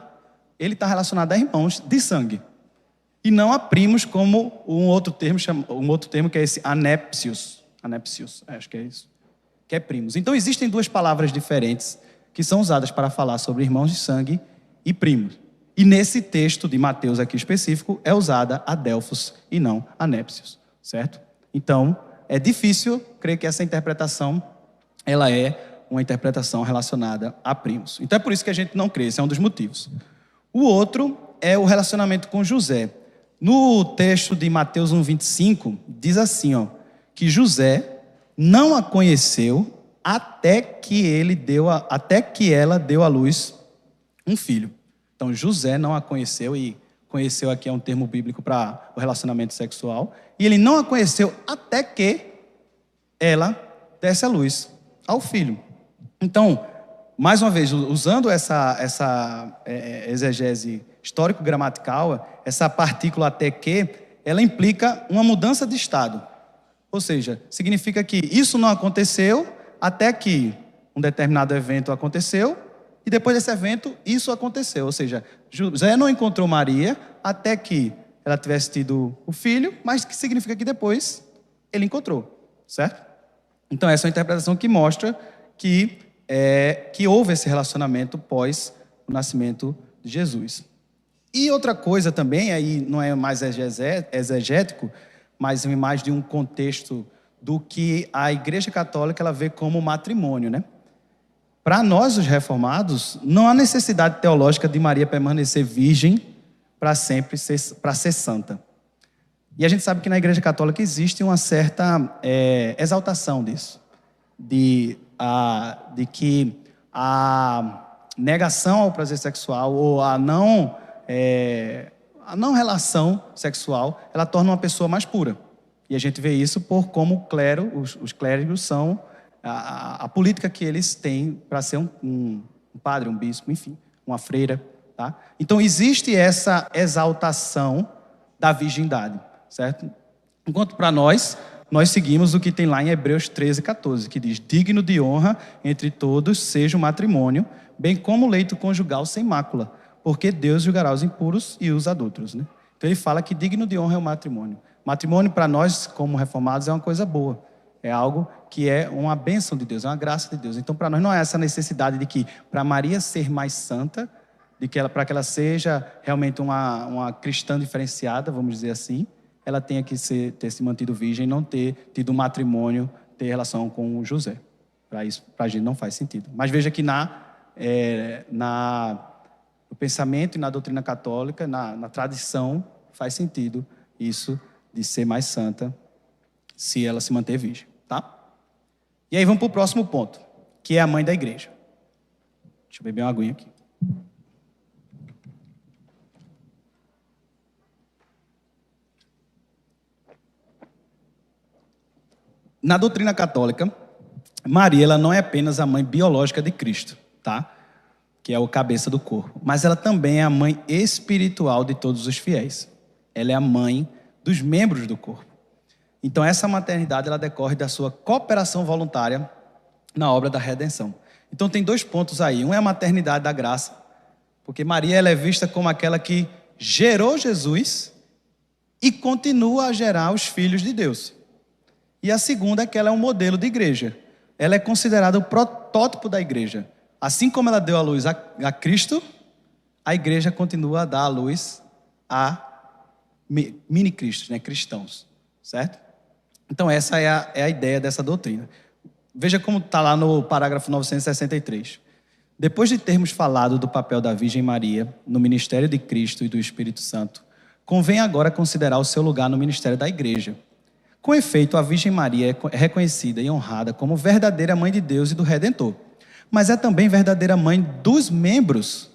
ele está relacionado a irmãos de sangue. E não a primos, como um outro termo que é esse anépsios, acho que é isso, que é primos. Então existem duas palavras diferentes que são usadas para falar sobre irmãos de sangue e primos. E nesse texto de Mateus aqui específico é usada adelphos e não anépsios, certo? Então é difícil crer que essa interpretação ela é uma interpretação relacionada a primos. Então é por isso que a gente não crê, esse é um dos motivos. O outro é o relacionamento com José. No texto de Mateus 1:25 diz assim, que José não a conheceu até que ela deu à luz um filho. Então José não a conheceu, e conheceu aqui é um termo bíblico para o relacionamento sexual, e ele não a conheceu até que ela desse à luz ao filho. Então, mais uma vez, usando essa exegese histórico-gramatical, essa partícula até que, ela implica uma mudança de estado. Ou seja, significa que isso não aconteceu até que um determinado evento aconteceu, e depois desse evento, isso aconteceu. Ou seja, José não encontrou Maria até que ela tivesse tido o filho, mas que significa que depois ele encontrou, certo? Então essa é uma interpretação que mostra que houve esse relacionamento pós o nascimento de Jesus. E outra coisa também, aí não é mais exegético, mas é mais de um contexto do que a Igreja Católica ela vê como matrimônio, né? Para nós, os reformados, não há necessidade teológica de Maria permanecer virgem para sempre, para ser santa. E a gente sabe que na Igreja Católica existe uma certa exaltação disso, de que a negação ao prazer sexual ou a não relação sexual, ela torna uma pessoa mais pura. E a gente vê isso por como os clérigos são a política que eles têm para ser um padre, um bispo, enfim, uma freira, tá? Então existe essa exaltação da virgindade, certo? Enquanto para nós seguimos o que tem lá em Hebreus 13:14, que diz: digno de honra entre todos seja o matrimônio, bem como o leito conjugal sem mácula, porque Deus julgará os impuros e os adúlteros, né? Então ele fala que digno de honra é o matrimônio. Matrimônio para nós, como reformados, é uma coisa boa. É algo que é uma bênção de Deus, é uma graça de Deus. Então, para nós não é essa necessidade de que, para Maria ser mais santa, para que ela seja realmente uma cristã diferenciada, vamos dizer assim, ela tenha que ter se mantido virgem, não ter tido matrimônio, ter relação com José. Para isso, para a gente não faz sentido. Mas veja que no pensamento e na doutrina católica, na tradição, faz sentido isso de ser mais santa se ela se manter virgem. Tá? E aí vamos para o próximo ponto, que é a mãe da igreja. Deixa eu beber uma aguinha aqui. Na doutrina católica, Maria ela não é apenas a mãe biológica de Cristo, tá? Que é o cabeça do corpo, mas ela também é a mãe espiritual de todos os fiéis. Ela é a mãe dos membros do corpo. Então essa maternidade ela decorre da sua cooperação voluntária na obra da redenção. Então tem dois pontos aí. Um é a maternidade da graça, Porque Maria ela é vista como aquela que gerou Jesus e continua a gerar os filhos de Deus. E a segunda é que ela é um modelo de igreja. Ela é considerada o protótipo da igreja. Assim como ela deu à luz a Cristo, a igreja continua a dar à luz a mini-cristos, né? Cristãos, certo? Então essa é a ideia dessa doutrina. Veja como está lá no parágrafo 963. Depois de termos falado do papel da Virgem Maria no ministério de Cristo e do Espírito Santo, convém agora considerar o seu lugar no ministério da igreja. Com efeito, a Virgem Maria é reconhecida e honrada como verdadeira mãe de Deus e do Redentor, mas é também verdadeira mãe dos membros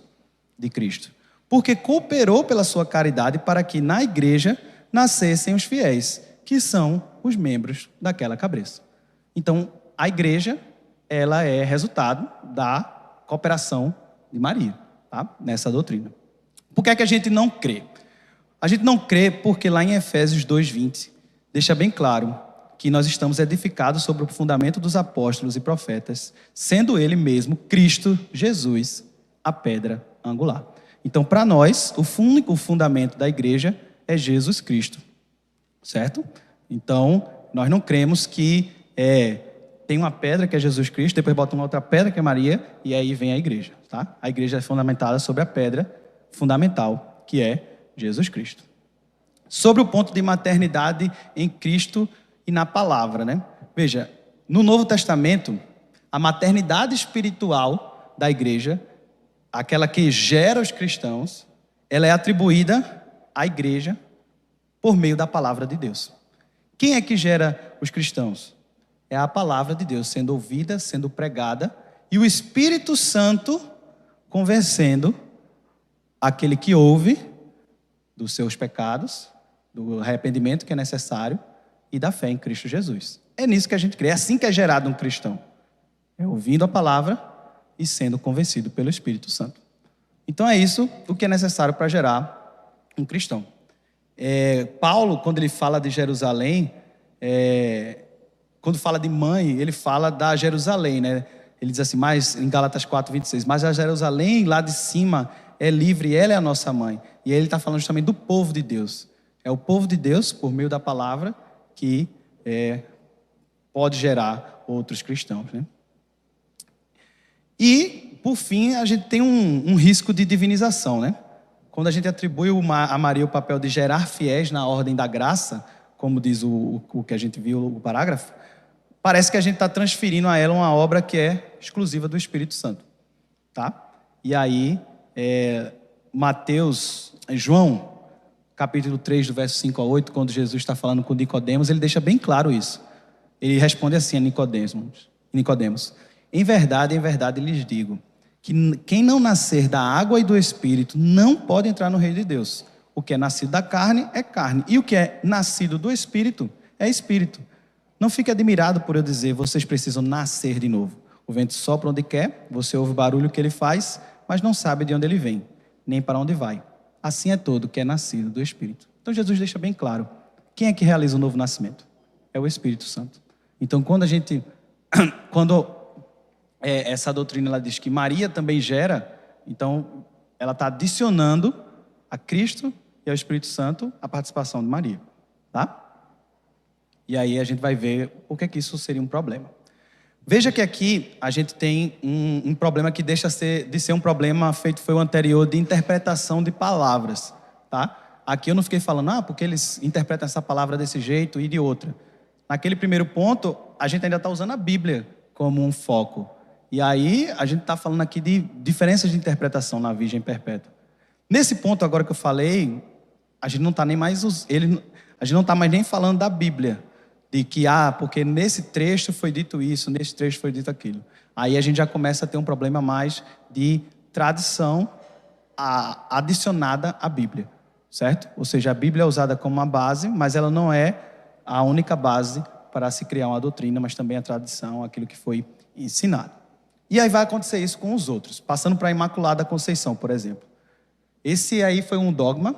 de Cristo, porque cooperou pela sua caridade para que na igreja nascessem os fiéis, que são os membros daquela cabeça. Então, a igreja, ela é resultado da cooperação de Maria, tá? Nessa doutrina. Por que é que a gente não crê? A gente não crê porque lá em Efésios 2:20 deixa bem claro que nós estamos edificados sobre o fundamento dos apóstolos e profetas, sendo ele mesmo, Cristo Jesus, a pedra angular. Então, para nós, o único fundamento da igreja é Jesus Cristo, certo? Então, nós não cremos que tem uma pedra que é Jesus Cristo, depois bota uma outra pedra que é Maria, e aí vem a igreja, tá? A igreja é fundamentada sobre a pedra fundamental, que é Jesus Cristo. Sobre o ponto de maternidade em Cristo e na palavra, né? Veja, no Novo Testamento, a maternidade espiritual da igreja, aquela que gera os cristãos, ela é atribuída à igreja por meio da palavra de Deus. Quem é que gera os cristãos? É a palavra de Deus sendo ouvida, sendo pregada, e o Espírito Santo convencendo aquele que ouve dos seus pecados, do arrependimento que é necessário e da fé em Cristo Jesus. É nisso que a gente crê, é assim que é gerado um cristão. É ouvindo a palavra e sendo convencido pelo Espírito Santo. Então é isso o que é necessário para gerar um cristão. Paulo, quando ele fala de Jerusalém, quando fala de mãe, ele fala da Jerusalém, né? Ele diz assim, mas em Gálatas 4:26, mas a Jerusalém lá de cima é livre, ela é a nossa mãe. E aí ele está falando justamente do povo de Deus. É o povo de Deus, por meio da palavra, que pode gerar outros cristãos, né? E, por fim, a gente tem um risco de divinização, né? Quando a gente atribui a Maria o papel de gerar fiéis na ordem da graça, como diz o que a gente viu no parágrafo, parece que a gente está transferindo a ela uma obra que é exclusiva do Espírito Santo, tá? E aí, João, capítulo 3, do verso 5 a 8, quando Jesus está falando com Nicodemos, ele deixa bem claro isso. Ele responde assim a Nicodemos: em verdade, lhes digo, que quem não nascer da água e do Espírito não pode entrar no reino de Deus. O que é nascido da carne é carne, e o que é nascido do Espírito é Espírito. Não fique admirado por eu dizer, vocês precisam nascer de novo. O vento sopra onde quer, você ouve o barulho que ele faz, mas não sabe de onde ele vem, nem para onde vai. Assim é todo que é nascido do Espírito. Então Jesus deixa bem claro, quem é que realiza o novo nascimento? É o Espírito Santo. Então quando essa doutrina ela diz que Maria também gera, então ela está adicionando a Cristo e ao Espírito Santo a participação de Maria, tá? E aí a gente vai ver por que isso seria um problema. Veja que aqui a gente tem um problema que deixa de ser um problema feito foi o anterior de interpretação de palavras, tá? Aqui eu não fiquei falando, porque eles interpretam essa palavra desse jeito e de outra. Naquele primeiro ponto, a gente ainda está usando a Bíblia como um foco. E aí a gente está falando aqui de diferenças de interpretação na Virgem Perpétua. Nesse ponto agora que eu falei, a gente não está nem mais a gente não está mais nem falando da Bíblia, de que porque nesse trecho foi dito isso, nesse trecho foi dito aquilo. Aí a gente já começa a ter um problema mais de tradição adicionada à Bíblia, certo? Ou seja, a Bíblia é usada como uma base, mas ela não é a única base para se criar uma doutrina, mas também a tradição, aquilo que foi ensinado. E aí vai acontecer isso com os outros, passando para a Imaculada Conceição, por exemplo. Esse aí foi um dogma,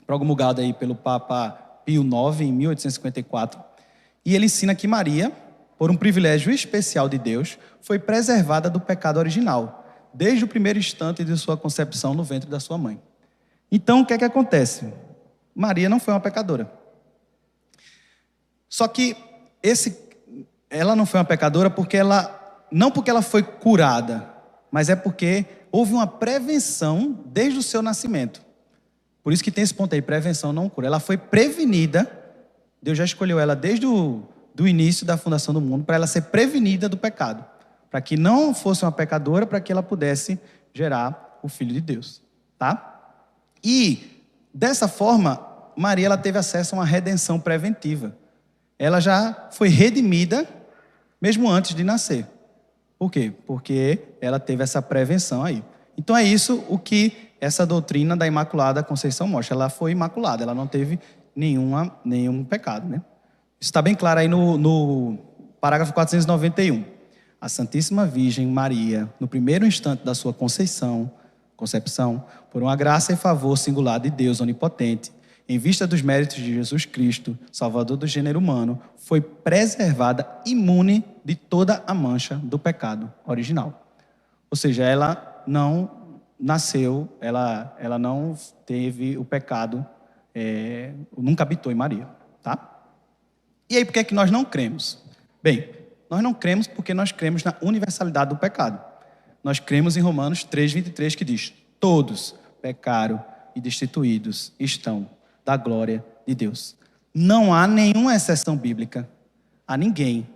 promulgado aí pelo Papa Pio IX, em 1854, e ele ensina que Maria, por um privilégio especial de Deus, foi preservada do pecado original, desde o primeiro instante de sua concepção no ventre da sua mãe. Então, o que é que acontece? Maria não foi uma pecadora. Só que ela não foi uma pecadora não porque ela foi curada, mas é porque houve uma prevenção desde o seu nascimento. Por isso que tem esse ponto aí, prevenção não cura. Ela foi prevenida, Deus já escolheu ela desde do início da fundação do mundo, para ela ser prevenida do pecado. Para que não fosse uma pecadora, para que ela pudesse gerar o Filho de Deus. Tá? E, dessa forma, Maria ela teve acesso a uma redenção preventiva. Ela já foi redimida, mesmo antes de nascer. Por quê? Porque ela teve essa prevenção aí. Então é isso o que essa doutrina da Imaculada Conceição mostra. Ela foi imaculada, ela não teve nenhum pecado, né? Isso está bem claro aí no parágrafo 491. A Santíssima Virgem Maria, no primeiro instante da sua concepção, por uma graça e favor singular de Deus onipotente, em vista dos méritos de Jesus Cristo, Salvador do gênero humano, foi preservada imune de toda a mancha do pecado original. Ou seja, ela não nasceu, ela não teve o pecado, nunca habitou em Maria, tá? E aí, por que é que nós não cremos? Bem, nós não cremos porque nós cremos na universalidade do pecado. Nós cremos em Romanos 3:23, que diz: todos pecaram e destituídos estão da glória de Deus. Não há nenhuma exceção bíblica a ninguém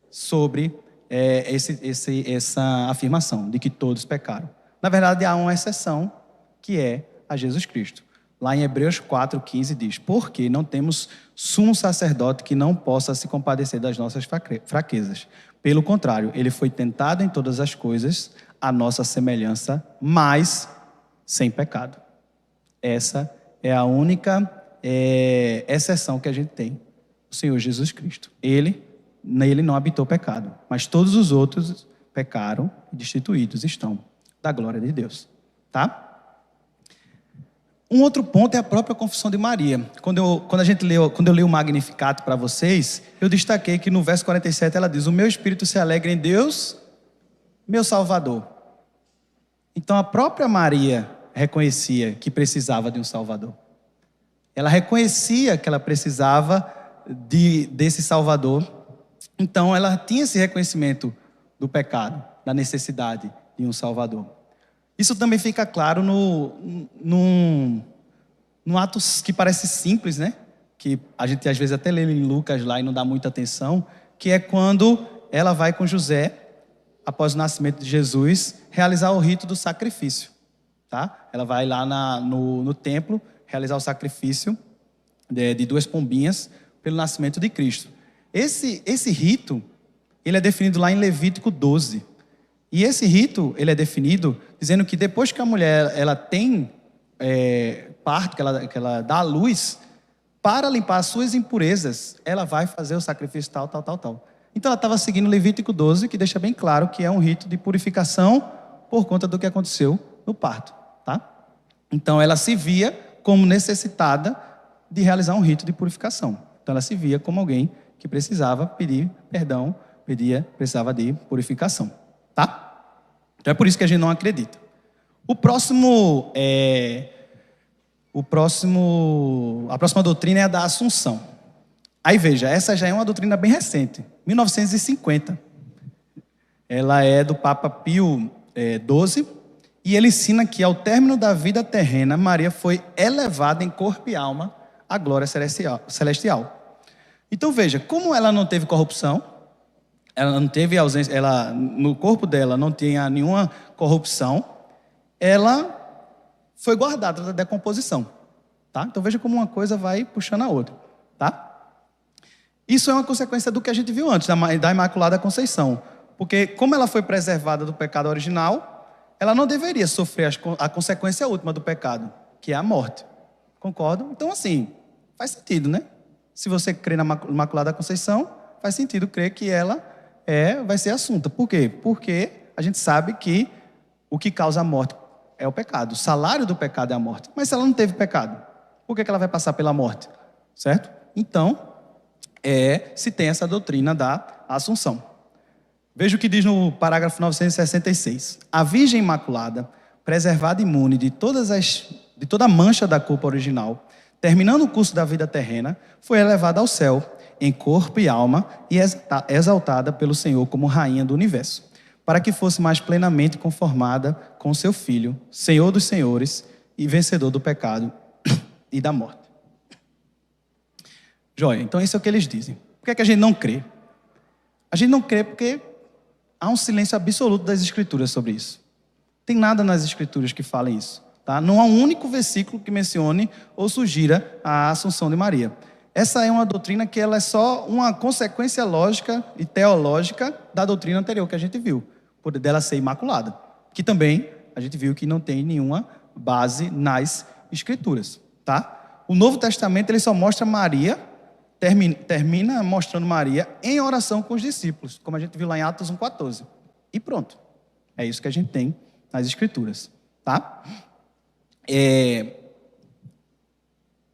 sobre essa afirmação de que todos pecaram. Na verdade, há uma exceção, que é a Jesus Cristo. Lá em Hebreus 4:15 diz: porque não temos sumo sacerdote que não possa se compadecer das nossas fraquezas. Pelo contrário, ele foi tentado em todas as coisas, à nossa semelhança, mas sem pecado. Essa é a única exceção que a gente tem. O Senhor Jesus Cristo. Nele não habitou pecado, mas todos os outros pecaram e destituídos estão da glória de Deus. Tá? Um outro ponto é a própria confissão de Maria. Quando eu li o Magnificat para vocês, eu destaquei que no verso 47 ela diz: o meu espírito se alegra em Deus, meu Salvador. Então a própria Maria reconhecia que precisava de um Salvador. Ela reconhecia que ela precisava desse Salvador. Então ela tinha esse reconhecimento do pecado, da necessidade de um Salvador. Isso também fica claro num ato que parece simples, né? Que a gente às vezes até lê em Lucas lá e não dá muita atenção, que é quando ela vai com José, após o nascimento de Jesus, realizar o rito do sacrifício. Tá? Ela vai lá no templo realizar o sacrifício de 2 pombinhas pelo nascimento de Cristo. Esse rito, ele é definido lá em Levítico 12. E esse rito, ele é definido dizendo que depois que a mulher ela tem parto, que ela dá à luz, para limpar as suas impurezas, ela vai fazer o sacrifício tal. Então ela estava seguindo Levítico 12, que deixa bem claro que é um rito de purificação por conta do que aconteceu no parto. Tá? Então ela se via como necessitada de realizar um rito de purificação. Então ela se via como alguém que precisava pedir perdão, precisava de purificação. Tá? Então é por isso que a gente não acredita. A próxima doutrina é a da Assunção. Aí veja, essa já é uma doutrina bem recente, 1950. Ela é do Papa Pio XII, e ele ensina que ao término da vida terrena, Maria foi elevada em corpo e alma à glória celestial. Então veja, como ela não teve corrupção, ela não teve ausência, no corpo dela não tinha nenhuma corrupção, ela foi guardada da decomposição. Tá? Então veja como uma coisa vai puxando a outra. Tá? Isso é uma consequência do que a gente viu antes, da Imaculada Conceição. Porque como ela foi preservada do pecado original, ela não deveria sofrer a consequência última do pecado, que é a morte. Concordam? Então assim, faz sentido, né? Se você crê na Imaculada Conceição, faz sentido crer que ela vai ser assunta. Por quê? Porque a gente sabe que o que causa a morte é o pecado. O salário do pecado é a morte. Mas se ela não teve pecado, por que ela vai passar pela morte? Certo? Então, se tem essa doutrina da Assunção. Veja o que diz no parágrafo 966. A Virgem Imaculada, preservada imune de toda a mancha da culpa original, terminando o curso da vida terrena, foi elevada ao céu, em corpo e alma, e exaltada pelo Senhor como rainha do universo, para que fosse mais plenamente conformada com seu Filho, Senhor dos senhores e vencedor do pecado e da morte. Joia, então isso é o que eles dizem. Por que é que a gente não crê? A gente não crê porque há um silêncio absoluto das Escrituras sobre isso. Tem nada nas Escrituras que fale isso. Tá? Não há um único versículo que mencione ou sugira a Assunção de Maria. Essa é uma doutrina que ela é só uma consequência lógica e teológica da doutrina anterior que a gente viu, por dela ser imaculada, que também a gente viu que não tem nenhuma base nas Escrituras. Tá? O Novo Testamento ele só mostra Maria, termina mostrando Maria em oração com os discípulos, como a gente viu lá em Atos 1,14. E pronto. É isso que a gente tem nas Escrituras. Tá?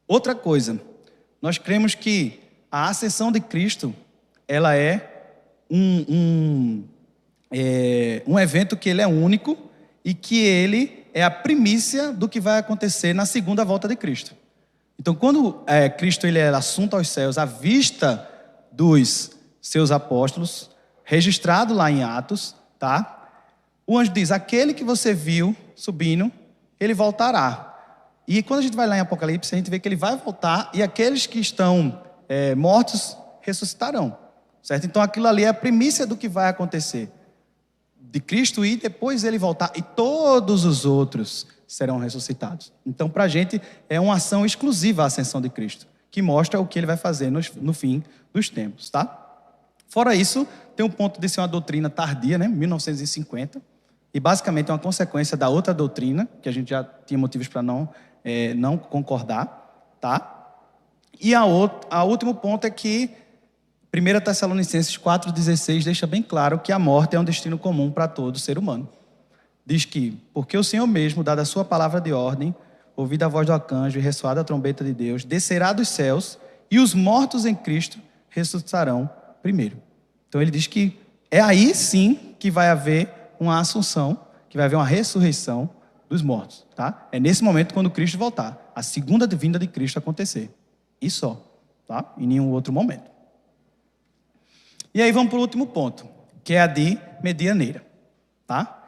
Outra coisa, nós cremos que a ascensão de Cristo, ela é um evento que ele é único e que ele é a primícia do que vai acontecer na segunda volta de Cristo. Então, quando Cristo ele é assunto aos céus, à vista dos seus apóstolos, registrado lá em Atos, tá? O anjo diz, aquele que você viu subindo, ele voltará. E quando a gente vai lá em Apocalipse, a gente vê que ele vai voltar e aqueles que estão mortos ressuscitarão. Certo? Então aquilo ali é a primícia do que vai acontecer. De Cristo ir, depois ele voltar e todos os outros serão ressuscitados. Então para a gente é uma ação exclusiva a ascensão de Cristo, que mostra o que ele vai fazer no fim dos tempos. Tá? Fora isso, tem um ponto de ser uma doutrina tardia, né? 1950. E basicamente é uma consequência da outra doutrina, que a gente já tinha motivos para não concordar, tá? E o último ponto é que 1 Tessalonicenses 4,16 deixa bem claro que a morte é um destino comum para todo ser humano. Diz que, porque o Senhor mesmo, dada a sua palavra de ordem, ouvida a voz do arcanjo e ressoada a trombeta de Deus, descerá dos céus e os mortos em Cristo ressuscitarão primeiro. Então ele diz que é aí sim que vai haver uma assunção, que vai haver uma ressurreição dos mortos, tá? É nesse momento quando Cristo voltar, a segunda vinda de Cristo acontecer. E só, tá? Em nenhum outro momento. E aí vamos para o último ponto, que é a de medianeira, tá?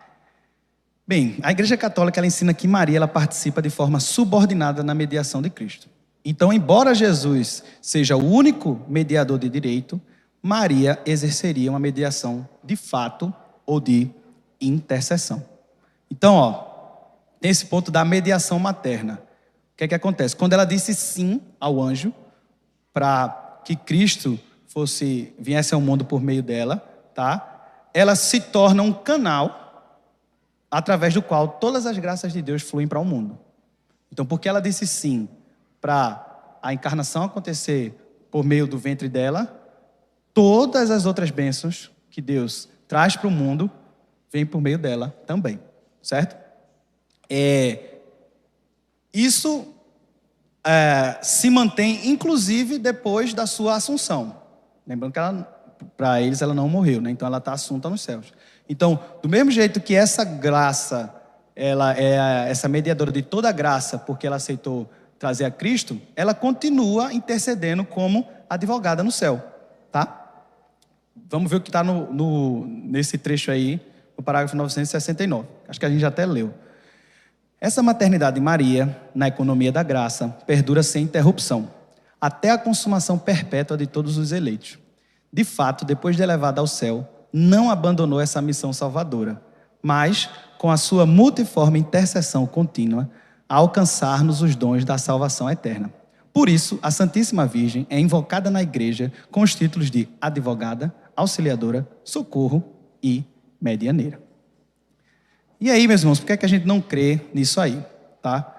Bem, a Igreja Católica ela ensina que Maria ela participa de forma subordinada na mediação de Cristo. Então, embora Jesus seja o único mediador de direito, Maria exerceria uma mediação de fato ou de intercessão. Então, tem esse ponto da mediação materna. O que é que acontece? Quando ela disse sim ao anjo para que Cristo viesse ao mundo por meio dela, tá? Ela se torna um canal através do qual todas as graças de Deus fluem para o mundo. Então, porque ela disse sim para a encarnação acontecer por meio do ventre dela, todas as outras bênçãos que Deus traz para o mundo vêm por meio dela também, certo? Isso se mantém, inclusive, depois da sua assunção. Lembrando que para eles ela não morreu, né? Então ela está assunta nos céus. Então, do mesmo jeito que essa graça, ela é essa mediadora de toda a graça, porque ela aceitou trazer a Cristo, ela continua intercedendo como advogada no céu, tá? Vamos ver o que está nesse trecho aí, no parágrafo 969. Acho que a gente já até leu. Essa maternidade de Maria, na economia da graça, perdura sem interrupção, até a consumação perpétua de todos os eleitos. De fato, depois de elevada ao céu, não abandonou essa missão salvadora, mas, com a sua multiforme intercessão contínua, a alcançar-nos os dons da salvação eterna. Por isso, a Santíssima Virgem é invocada na Igreja com os títulos de advogada, auxiliadora, socorro e medianeira. E aí, meus irmãos, por que é que a gente não crê nisso aí? Tá?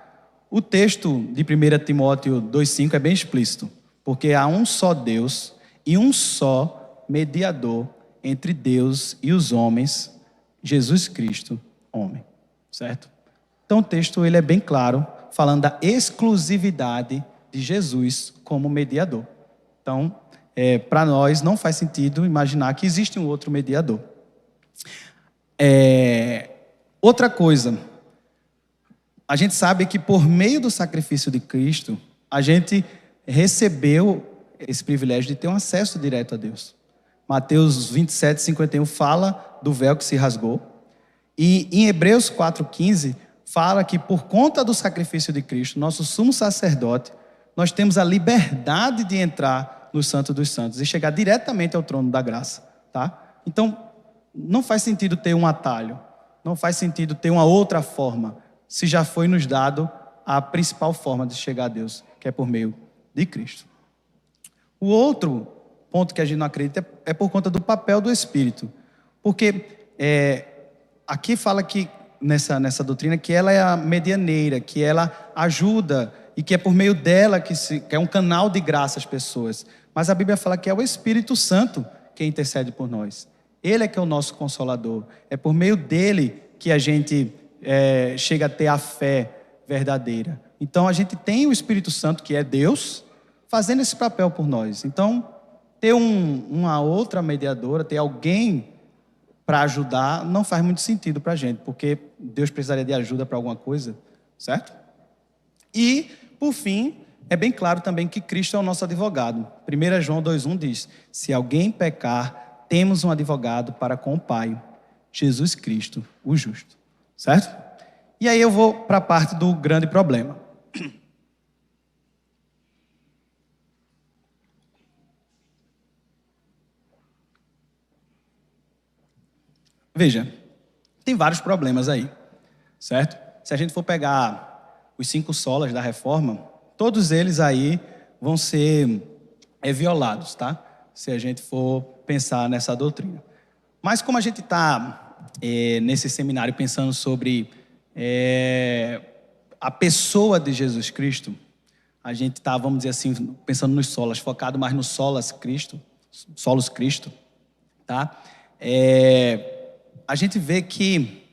O texto de 1 Timóteo 2,5 é bem explícito, porque há um só Deus e um só mediador entre Deus e os homens, Jesus Cristo, homem. Certo? Então o texto ele é bem claro, falando da exclusividade de Jesus como mediador. Então, para nós não faz sentido imaginar que existe um outro mediador. Outra coisa, a gente sabe que por meio do sacrifício de Cristo, a gente recebeu esse privilégio de ter um acesso direto a Deus. Mateus 27, 51 fala do véu que se rasgou. E em Hebreus 4,15 fala que por conta do sacrifício de Cristo, nosso sumo sacerdote, nós temos a liberdade de entrar no Santo dos Santos e chegar diretamente ao trono da graça, tá? Então, não faz sentido ter um atalho, não faz sentido ter uma outra forma, se já foi nos dado a principal forma de chegar a Deus, que é por meio de Cristo. O outro ponto que a gente não acredita é por conta do papel do Espírito, porque aqui fala que nessa doutrina que ela é a medianeira, que ela ajuda e que é por meio dela que é um canal de graça às pessoas. Mas a Bíblia fala que é o Espírito Santo que intercede por nós. Ele é que é o nosso consolador. É por meio dele que a gente chega a ter a fé verdadeira. Então a gente tem o Espírito Santo, que é Deus, fazendo esse papel por nós. Então, ter uma outra mediadora, ter alguém para ajudar, não faz muito sentido para a gente, porque Deus precisaria de ajuda para alguma coisa, certo? E, por fim, é bem claro também que Cristo é o nosso advogado. 1 João 2,1 diz: se alguém pecar, temos um advogado para com o Pai, Jesus Cristo, o justo. Certo? E aí eu vou para a parte do grande problema. Veja, tem vários problemas aí, certo? Se a gente for pegar os 5 solas da reforma, todos eles aí vão ser violados, tá? Se a gente for pensar nessa doutrina. Mas como a gente está nesse seminário pensando sobre a pessoa de Jesus Cristo, a gente está, vamos dizer assim, pensando nos solas, focado mais no solos Cristo, tá? A gente vê que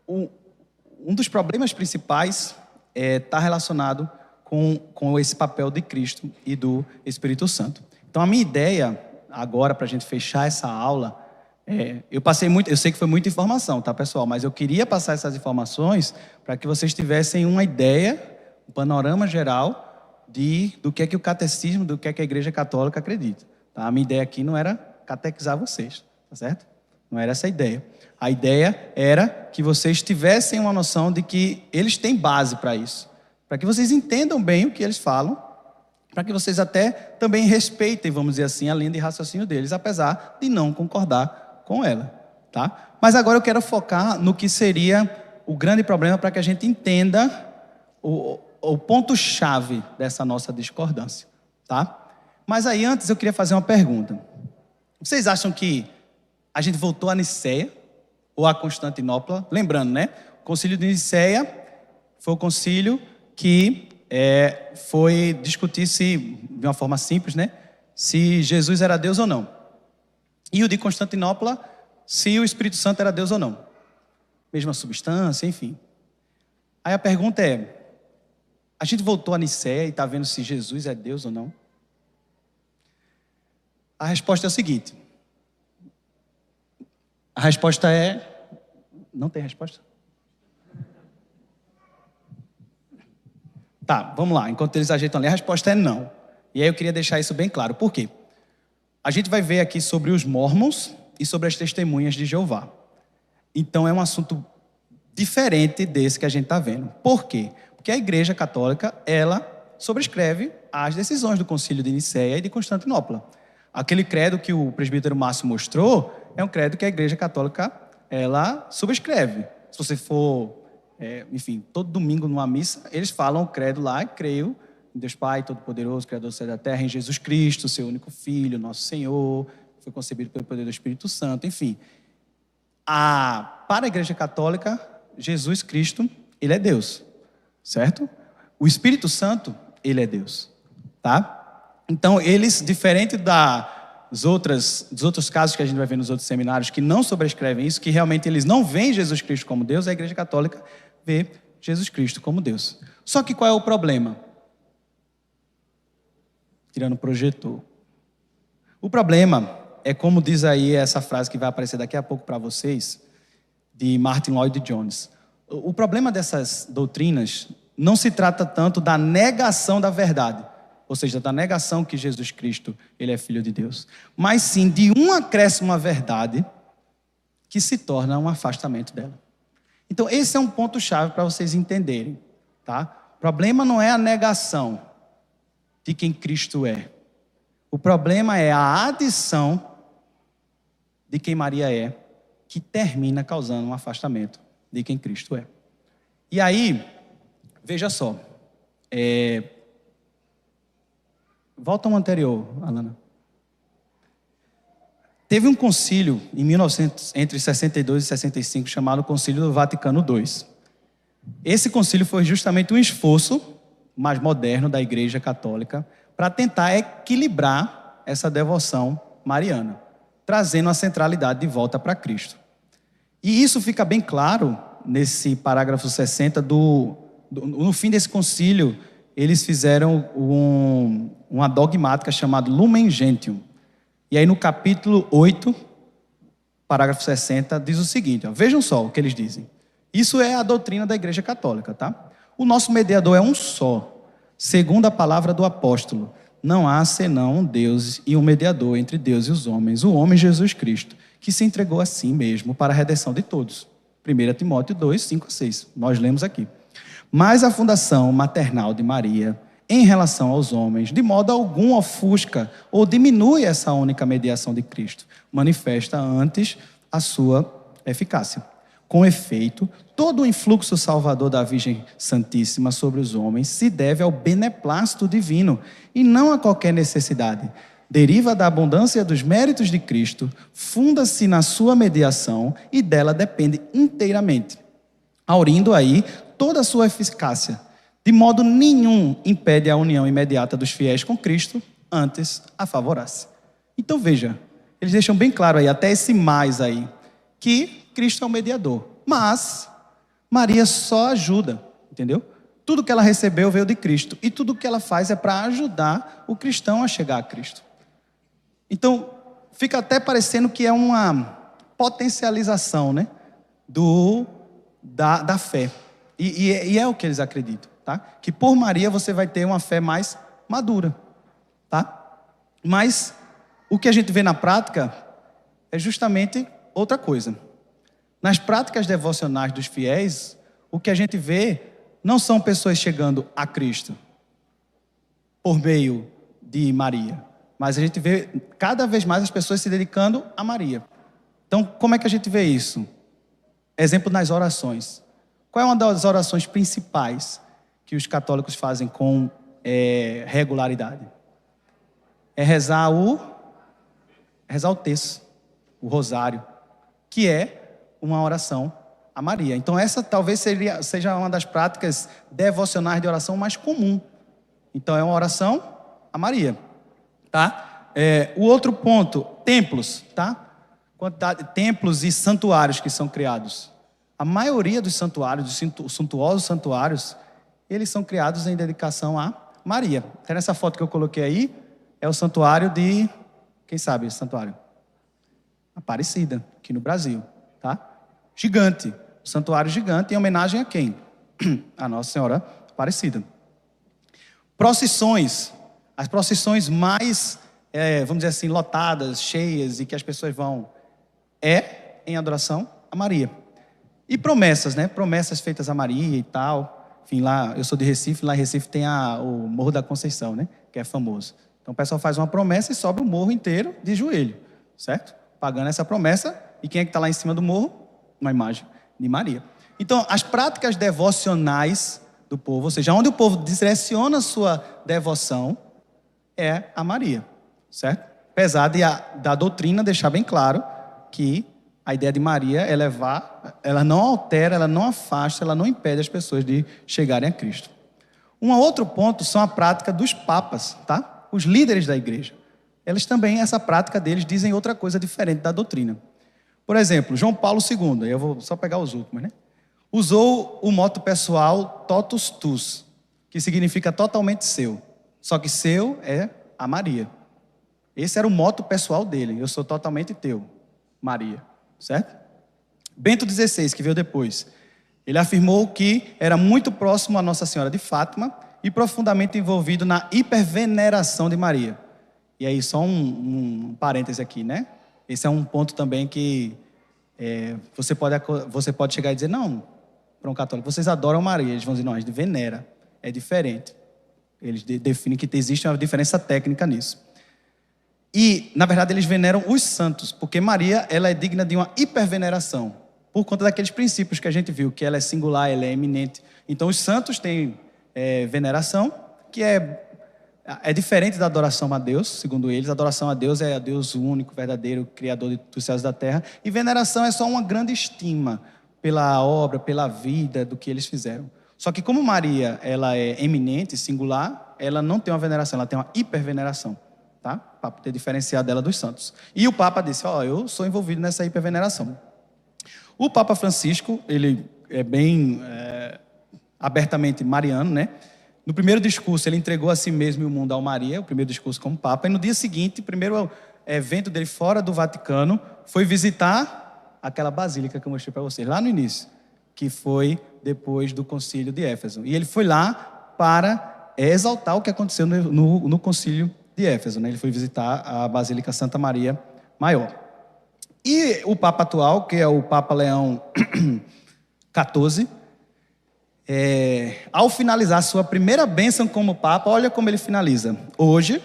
um dos problemas principais está relacionado com esse papel de Cristo e do Espírito Santo. Então, a minha ideia agora, para a gente fechar essa aula, eu sei que foi muita informação, tá, pessoal? Mas eu queria passar essas informações para que vocês tivessem uma ideia, um panorama geral do que é que o catecismo, do que é que a Igreja Católica acredita. Tá? A minha ideia aqui não era catequizar vocês, tá certo? Não era essa a ideia. A ideia era que vocês tivessem uma noção de que eles têm base para isso. Para que vocês entendam bem o que eles falam, para que vocês até também respeitem, vamos dizer assim, a linha de raciocínio deles, apesar de não concordar com ela. Tá? Mas agora eu quero focar no que seria o grande problema para que a gente entenda o ponto-chave dessa nossa discordância. Tá? Mas aí antes eu queria fazer uma pergunta. Vocês acham que a gente voltou a Nicéia ou a Constantinopla? Lembrando, né? O concílio de Nicéia foi o concílio que foi discutir de uma forma simples, né? Se Jesus era Deus ou não. E o de Constantinopla, se o Espírito Santo era Deus ou não. Mesma substância, enfim. Aí a pergunta a gente voltou a Nicéia e está vendo se Jesus é Deus ou não? A resposta é o seguinte. A resposta não tem resposta? Tá, vamos lá. Enquanto eles ajeitam ali, a resposta é não. E aí eu queria deixar isso bem claro. Por quê? A gente vai ver aqui sobre os mormons e sobre as testemunhas de Jeová. Então é um assunto diferente desse que a gente está vendo. Por quê? Porque a Igreja Católica, ela sobrescreve as decisões do Concílio de Nicéia e de Constantinopla. Aquele credo que o presbítero Márcio mostrou é um credo que a Igreja Católica, ela subscreve. Se você for, enfim, todo domingo numa missa, eles falam o credo lá, creio em Deus Pai Todo-Poderoso, Criador do céu e da terra, em Jesus Cristo, seu único Filho, nosso Senhor, foi concebido pelo poder do Espírito Santo, enfim. Para a Igreja Católica, Jesus Cristo, ele é Deus, certo? O Espírito Santo, ele é Deus, tá? Então, eles, diferente dos outros casos que a gente vai ver nos outros seminários, que não sobrescrevem isso, que realmente eles não veem Jesus Cristo como Deus, a Igreja Católica vê Jesus Cristo como Deus. Só que qual é o problema? Tirando o projetor. O problema é como diz aí essa frase que vai aparecer daqui a pouco para vocês, de Martin Lloyd Jones. O problema dessas doutrinas não se trata tanto da negação da verdade, ou seja, da negação que Jesus Cristo ele é Filho de Deus, mas sim de um acréscimo à verdade que se torna um afastamento dela. Então, esse é um ponto-chave para vocês entenderem, tá? O problema não é a negação de quem Cristo é. O problema é a adição de quem Maria é, que termina causando um afastamento de quem Cristo é. E aí, veja só. Volta ao anterior, Alana. Teve um concílio em 1900, entre 62 e 65, chamado Concílio do Vaticano II. Esse concílio foi justamente um esforço mais moderno da Igreja Católica para tentar equilibrar essa devoção mariana, trazendo a centralidade de volta para Cristo. E isso fica bem claro nesse parágrafo 60 no fim desse concílio, eles fizeram uma dogmática chamada Lumen Gentium. E aí no capítulo 8, parágrafo 60, diz o seguinte, vejam só o que eles dizem. Isso é a doutrina da Igreja Católica, tá? O nosso mediador é um só, segundo a palavra do apóstolo. Não há senão um Deus e um mediador entre Deus e os homens, o homem Jesus Cristo, que se entregou a si mesmo para a redenção de todos. 1 Timóteo 2, 5 a 6, nós lemos aqui. Mas a fundação maternal de Maria, em relação aos homens, de modo algum ofusca ou diminui essa única mediação de Cristo, manifesta antes a sua eficácia. Com efeito, todo o influxo salvador da Virgem Santíssima sobre os homens se deve ao beneplácito divino e não a qualquer necessidade. Deriva da abundância dos méritos de Cristo, funda-se na sua mediação e dela depende inteiramente, aurindo aí toda a sua eficácia. De modo nenhum impede a união imediata dos fiéis com Cristo, antes a favorasse. Então veja, eles deixam bem claro aí, até esse mais aí, que Cristo é o mediador. Mas Maria só ajuda, entendeu? Tudo que ela recebeu veio de Cristo. E tudo que ela faz é para ajudar o cristão a chegar a Cristo. Então, fica até parecendo que é uma potencialização, né? Da fé. E é o que eles acreditam, tá? Que por Maria você vai ter uma fé mais madura, tá? Mas o que a gente vê na prática é justamente outra coisa. Nas práticas devocionais dos fiéis, o que a gente vê não são pessoas chegando a Cristo por meio de Maria, mas a gente vê cada vez mais as pessoas se dedicando a Maria. Então, como é que a gente vê isso? Exemplo nas orações. Qual é uma das orações principais que os católicos fazem com regularidade? É rezar o terço, o rosário, que é uma oração a Maria. Então essa talvez seja uma das práticas devocionais de oração mais comum. Então é uma oração a Maria, tá? O outro ponto, templos, tá? Quantidade de templos e santuários que são criados. A maioria dos santuários, dos suntuosos santuários, eles são criados em dedicação a Maria. Até nessa foto que eu coloquei aí, é o santuário de... Quem sabe esse santuário? Aparecida, aqui no Brasil, tá? Gigante, o santuário gigante, em homenagem a quem? A Nossa Senhora Aparecida. Procissões, as procissões mais, vamos dizer assim, lotadas, cheias, e que as pessoas vão, em adoração a Maria. E promessas, né? Promessas feitas a Maria e tal. Enfim, lá, eu sou de Recife, lá em Recife tem o Morro da Conceição, né? Que é famoso. Então o pessoal faz uma promessa e sobe o morro inteiro de joelho, certo? Pagando essa promessa, e quem é que está lá em cima do morro? Uma imagem de Maria. Então, as práticas devocionais do povo, ou seja, onde o povo direciona a sua devoção, é a Maria, certo? Apesar da doutrina deixar bem claro que a ideia de Maria é ela não altera, ela não afasta, ela não impede as pessoas de chegarem a Cristo. Um outro ponto são a prática dos papas, tá? Os líderes da igreja. Eles também, essa prática deles, dizem outra coisa diferente da doutrina. Por exemplo, João Paulo II, eu vou só pegar os últimos, né? Usou o moto pessoal totus tus, que significa totalmente seu. Só que seu é a Maria. Esse era o moto pessoal dele. Eu sou totalmente teu, Maria. Certo? Bento XVI, que veio depois, ele afirmou que era muito próximo a Nossa Senhora de Fátima e profundamente envolvido na hiperveneração de Maria. E aí, só um parêntese aqui, né? Esse é um ponto também que você pode chegar e dizer, não, para um católico, vocês adoram Maria. Eles vão dizer, não, a gente venera. É diferente. Eles definem que existe uma diferença técnica nisso. E, na verdade, eles veneram os santos, porque Maria, ela é digna de uma hiperveneração, por conta daqueles princípios que a gente viu, que ela é singular, ela é eminente. Então, os santos têm veneração, que é diferente da adoração a Deus, segundo eles. A adoração a Deus é a Deus único, verdadeiro, criador dos céus e da terra. E veneração é só uma grande estima pela obra, pela vida, do que eles fizeram. Só que como Maria, ela é eminente, singular, ela não tem uma veneração, ela tem uma hiperveneração. Tá? Para poder diferenciar dela dos santos. E o Papa disse, eu sou envolvido nessa hiperveneração. O Papa Francisco, ele é bem abertamente mariano, né? No primeiro discurso, ele entregou a si mesmo e o mundo ao Maria, o primeiro discurso como Papa, e no dia seguinte, o primeiro evento dele fora do Vaticano, foi visitar aquela basílica que eu mostrei para vocês, lá no início, que foi depois do concílio de Éfeso. E ele foi lá para exaltar o que aconteceu no concílio de Éfeso, né? Ele foi visitar a Basílica Santa Maria Maior. E o Papa atual, que é o Papa Leão XIV, ao finalizar sua primeira bênção como Papa, olha como ele finaliza. Hoje,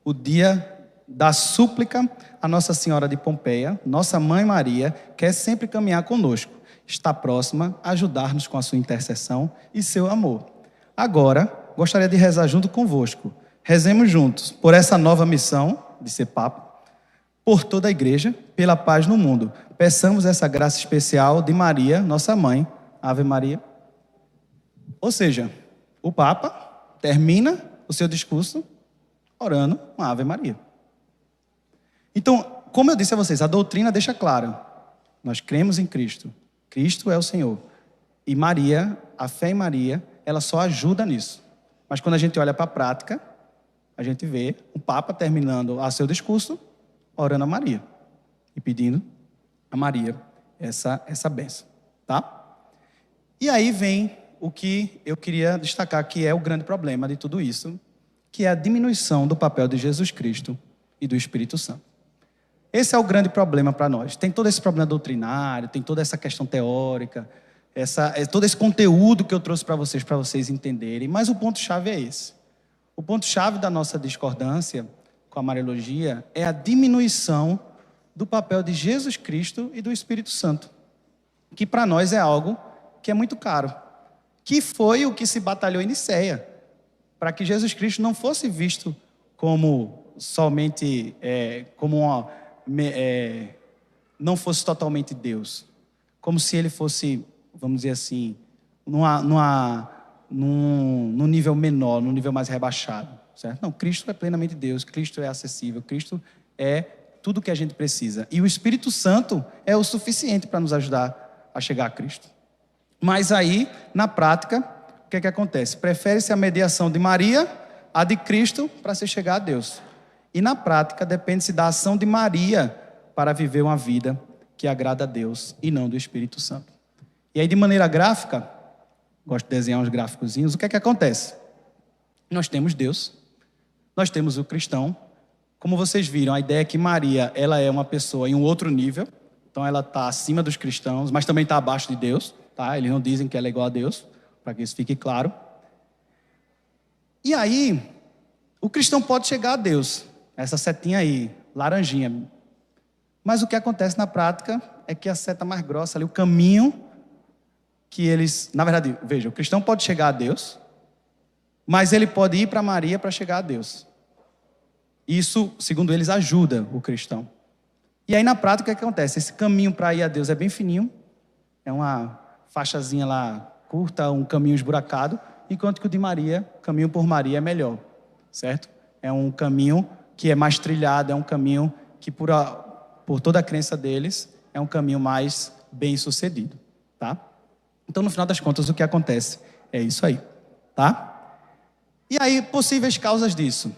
o dia da súplica a Nossa Senhora de Pompeia, nossa Mãe Maria, quer sempre caminhar conosco. Está próxima a ajudar-nos com a sua intercessão e seu amor. Agora, gostaria de rezar junto convosco. Rezemos juntos por essa nova missão de ser Papa, por toda a Igreja, pela paz no mundo. Peçamos essa graça especial de Maria, nossa mãe. Ave Maria. Ou seja, o Papa termina o seu discurso orando uma Ave Maria. Então, como eu disse a vocês, a doutrina deixa claro. Nós cremos em Cristo. Cristo é o Senhor. E Maria, a fé em Maria, ela só ajuda nisso. Mas quando a gente olha para a prática, a gente vê o Papa terminando o seu discurso, orando a Maria e pedindo a Maria essa bênção, tá? E aí vem o que eu queria destacar, que é o grande problema de tudo isso, que é a diminuição do papel de Jesus Cristo e do Espírito Santo. Esse é o grande problema para nós. Tem todo esse problema doutrinário, tem toda essa questão teórica, todo esse conteúdo que eu trouxe para vocês entenderem, mas o ponto-chave é esse. O ponto-chave da nossa discordância com a Mariologia é a diminuição do papel de Jesus Cristo e do Espírito Santo, que para nós é algo que é muito caro, que foi o que se batalhou em Nicéia, para que Jesus Cristo não fosse visto como somente, não fosse totalmente Deus, como se ele fosse, vamos dizer assim, num nível menor, num nível mais rebaixado, certo? Não, Cristo é plenamente Deus, Cristo é acessível, Cristo é tudo o que a gente precisa. E o Espírito Santo é o suficiente para nos ajudar a chegar a Cristo. Mas aí, na prática, o que é que acontece? Prefere-se a mediação de Maria, a de Cristo, para se chegar a Deus. E na prática, depende-se da ação de Maria para viver uma vida que agrada a Deus e não do Espírito Santo. E aí, de maneira gráfica, gosto de desenhar uns gráficozinhos, o que é que acontece? Nós temos Deus, nós temos o cristão. Como vocês viram, a ideia é que Maria, ela é uma pessoa em um outro nível, então ela está acima dos cristãos, mas também está abaixo de Deus, tá? Eles não dizem que ela é igual a Deus, para que isso fique claro. E aí, o cristão pode chegar a Deus, essa setinha aí, laranjinha. Mas o que acontece na prática é que a seta mais grossa ali, o caminho que eles... Na verdade, veja, o cristão pode chegar a Deus, mas ele pode ir para Maria para chegar a Deus. Isso, segundo eles, ajuda o cristão. E aí, na prática, o que acontece? Esse caminho para ir a Deus é bem fininho, é uma faixazinha lá curta, um caminho esburacado, enquanto que o de Maria, caminho por Maria, é melhor, certo? É um caminho que é mais trilhado, é um caminho que, por toda a crença deles, é um caminho mais bem sucedido, tá? Então, no final das contas, o que acontece é isso aí, tá? E aí, possíveis causas disso.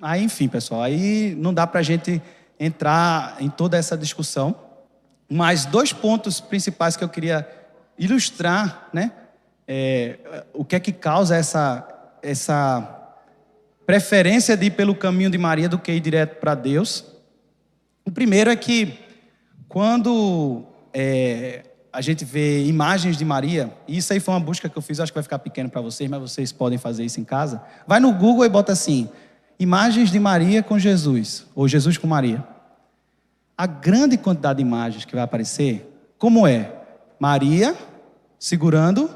Aí, enfim, pessoal, aí não dá para a gente entrar em toda essa discussão. Mas 2 pontos principais que eu queria ilustrar, né? O que é que causa essa preferência de ir pelo caminho de Maria do que ir direto para Deus. O primeiro é que quando a gente vê imagens de Maria, e isso aí foi uma busca que eu fiz, acho que vai ficar pequeno para vocês, mas vocês podem fazer isso em casa. Vai no Google e bota assim, imagens de Maria com Jesus, ou Jesus com Maria. A grande quantidade de imagens que vai aparecer, como é? Maria segurando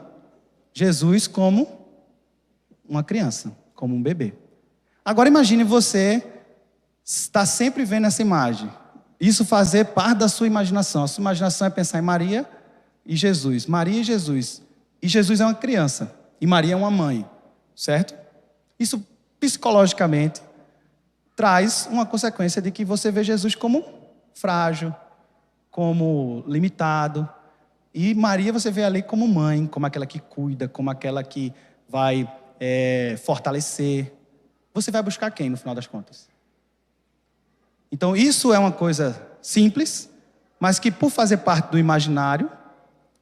Jesus como uma criança, como um bebê. Agora imagine você estar sempre vendo essa imagem. Isso fazer parte da sua imaginação. A sua imaginação é pensar em Maria e Jesus. Maria e Jesus. E Jesus é uma criança. E Maria é uma mãe. Certo? Isso, psicologicamente, traz uma consequência de que você vê Jesus como frágil, como limitado. E Maria você vê ali como mãe, como aquela que cuida, como aquela que vai fortalecer. Você vai buscar quem, no final das contas? Então, isso é uma coisa simples, mas que por fazer parte do imaginário,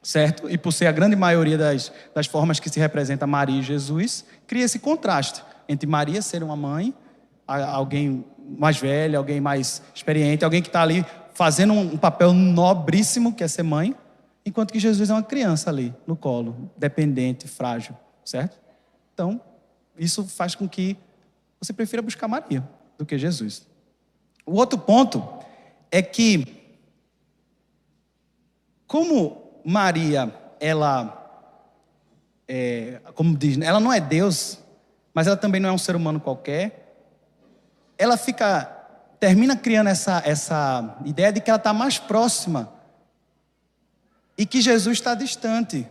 certo? E por ser a grande maioria das formas que se representa Maria e Jesus, cria esse contraste entre Maria ser uma mãe, alguém mais velha, alguém mais experiente, alguém que está ali fazendo um papel nobríssimo, que é ser mãe, enquanto que Jesus é uma criança ali, no colo, dependente, frágil, certo? Então, isso faz com que você prefira buscar Maria do que Jesus. O outro ponto é que, como Maria, como diz, ela não é Deus, mas ela também não é um ser humano qualquer, ela termina criando essa ideia de que ela está mais próxima e que Jesus está distante.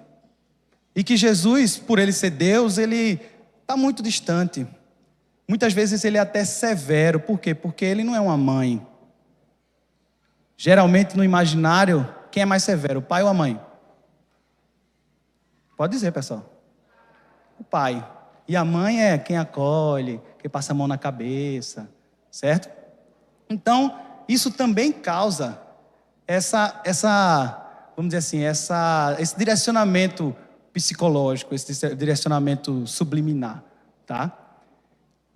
E que Jesus, por ele ser Deus, ele está muito distante. Muitas vezes ele é até severo. Por quê? Porque ele não é uma mãe. Geralmente no imaginário, quem é mais severo, o pai ou a mãe? Pode dizer, pessoal. O pai. E a mãe é quem acolhe, quem passa a mão na cabeça, certo? Então, isso também causa vamos dizer assim, esse direcionamento psicológico, esse direcionamento subliminar, tá?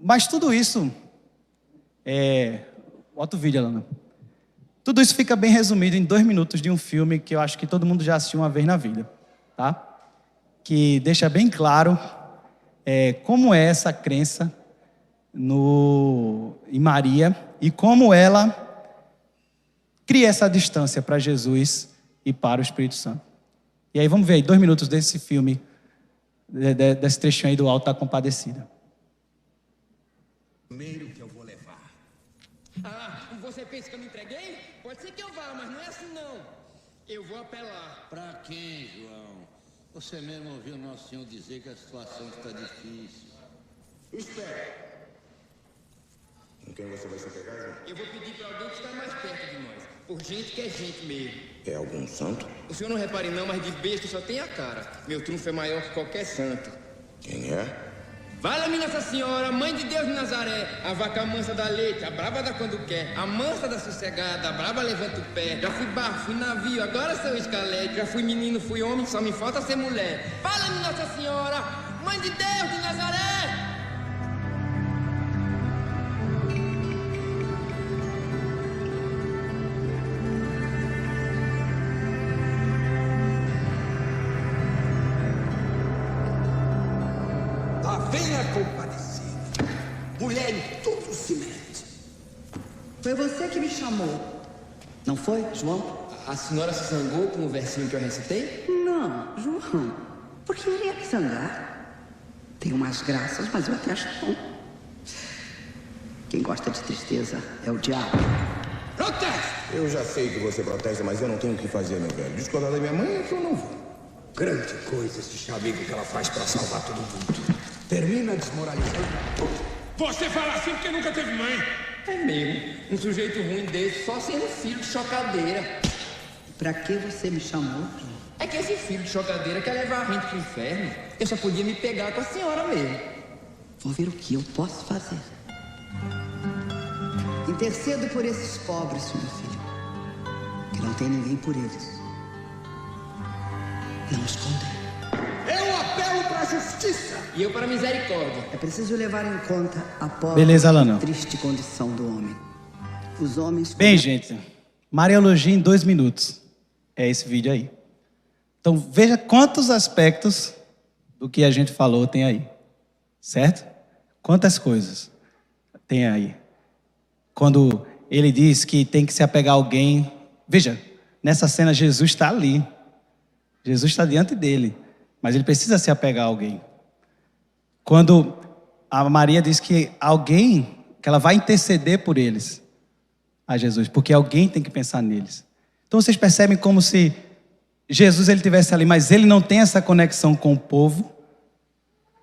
Mas tudo isso, bota o vídeo, Alana. Tudo isso fica bem resumido em 2 minutos de um filme que eu acho que todo mundo já assistiu uma vez na vida, tá? Que deixa bem claro como é essa crença em Maria e como ela cria essa distância para Jesus e para o Espírito Santo. E aí vamos ver aí 2 minutos desse filme, desse trechinho aí do Alto da Compadecida. Primeiro que eu vou levar. Você pensa que eu me entreguei? Pode ser que eu vá, mas não é assim não. Eu vou apelar. Pra quem, João? Você mesmo ouviu Nosso Senhor dizer que a situação está difícil. Espere. Com quem você vai se pegar, João? Eu vou pedir para alguém que está mais perto de nós. Por gente que é gente mesmo. É algum santo? O senhor não repare não, mas de besta só tem a cara. Meu trunfo é maior que qualquer santo. Quem é? Fala-me Nossa Senhora, Mãe de Deus de Nazaré, a vaca mansa da leite, a braba da quando quer, a mansa da sossegada, a braba levanta o pé. Já fui barco, fui navio, agora sou escalete. Já fui menino, fui homem, só me falta ser mulher. Fala-me Nossa Senhora, Mãe de Deus de Nazaré. Venha compadecer. Mulher em todo se mete. Foi você que me chamou. Não foi, João? A senhora se zangou com o versinho que eu recitei? Não, João. Por que iria me zangar? Tenho umas graças, mas eu até acho bom. Quem gosta de tristeza é o diabo. Protesto! Eu já sei que você protesta, mas eu não tenho o que fazer, meu velho. Discordar da minha mãe é que eu não vou. Grande coisa esse chamego que ela faz para salvar todo mundo. Termina desmoralizando. Você fala assim porque nunca teve mãe. É mesmo. Um sujeito ruim desse só sendo filho de chocadeira. Pra que você me chamou, João? É que esse filho de chocadeira quer levar a gente pro inferno. Eu só podia me pegar com a senhora mesmo. Vou ver o que eu posso fazer. Intercedo por esses pobres, meu filho, que não tem ninguém por eles. Não os condene. Eu apelo para a justiça. E eu para a misericórdia. É preciso levar em conta a pobre Beleza, Alana. e triste condição do homem. Os homens... Bem, gente, Mariologia em 2 minutos. É esse vídeo aí. Então, veja quantos aspectos do que a gente falou tem aí. Certo? Quantas coisas tem aí. Quando ele diz que tem que se apegar a alguém. Veja, nessa cena Jesus está ali. Jesus está diante dele. Mas ele precisa se apegar a alguém. Quando a Maria diz que alguém, que ela vai interceder por eles, a Jesus, porque alguém tem que pensar neles. Então vocês percebem como se Jesus ele estivesse ali, mas ele não tem essa conexão com o povo,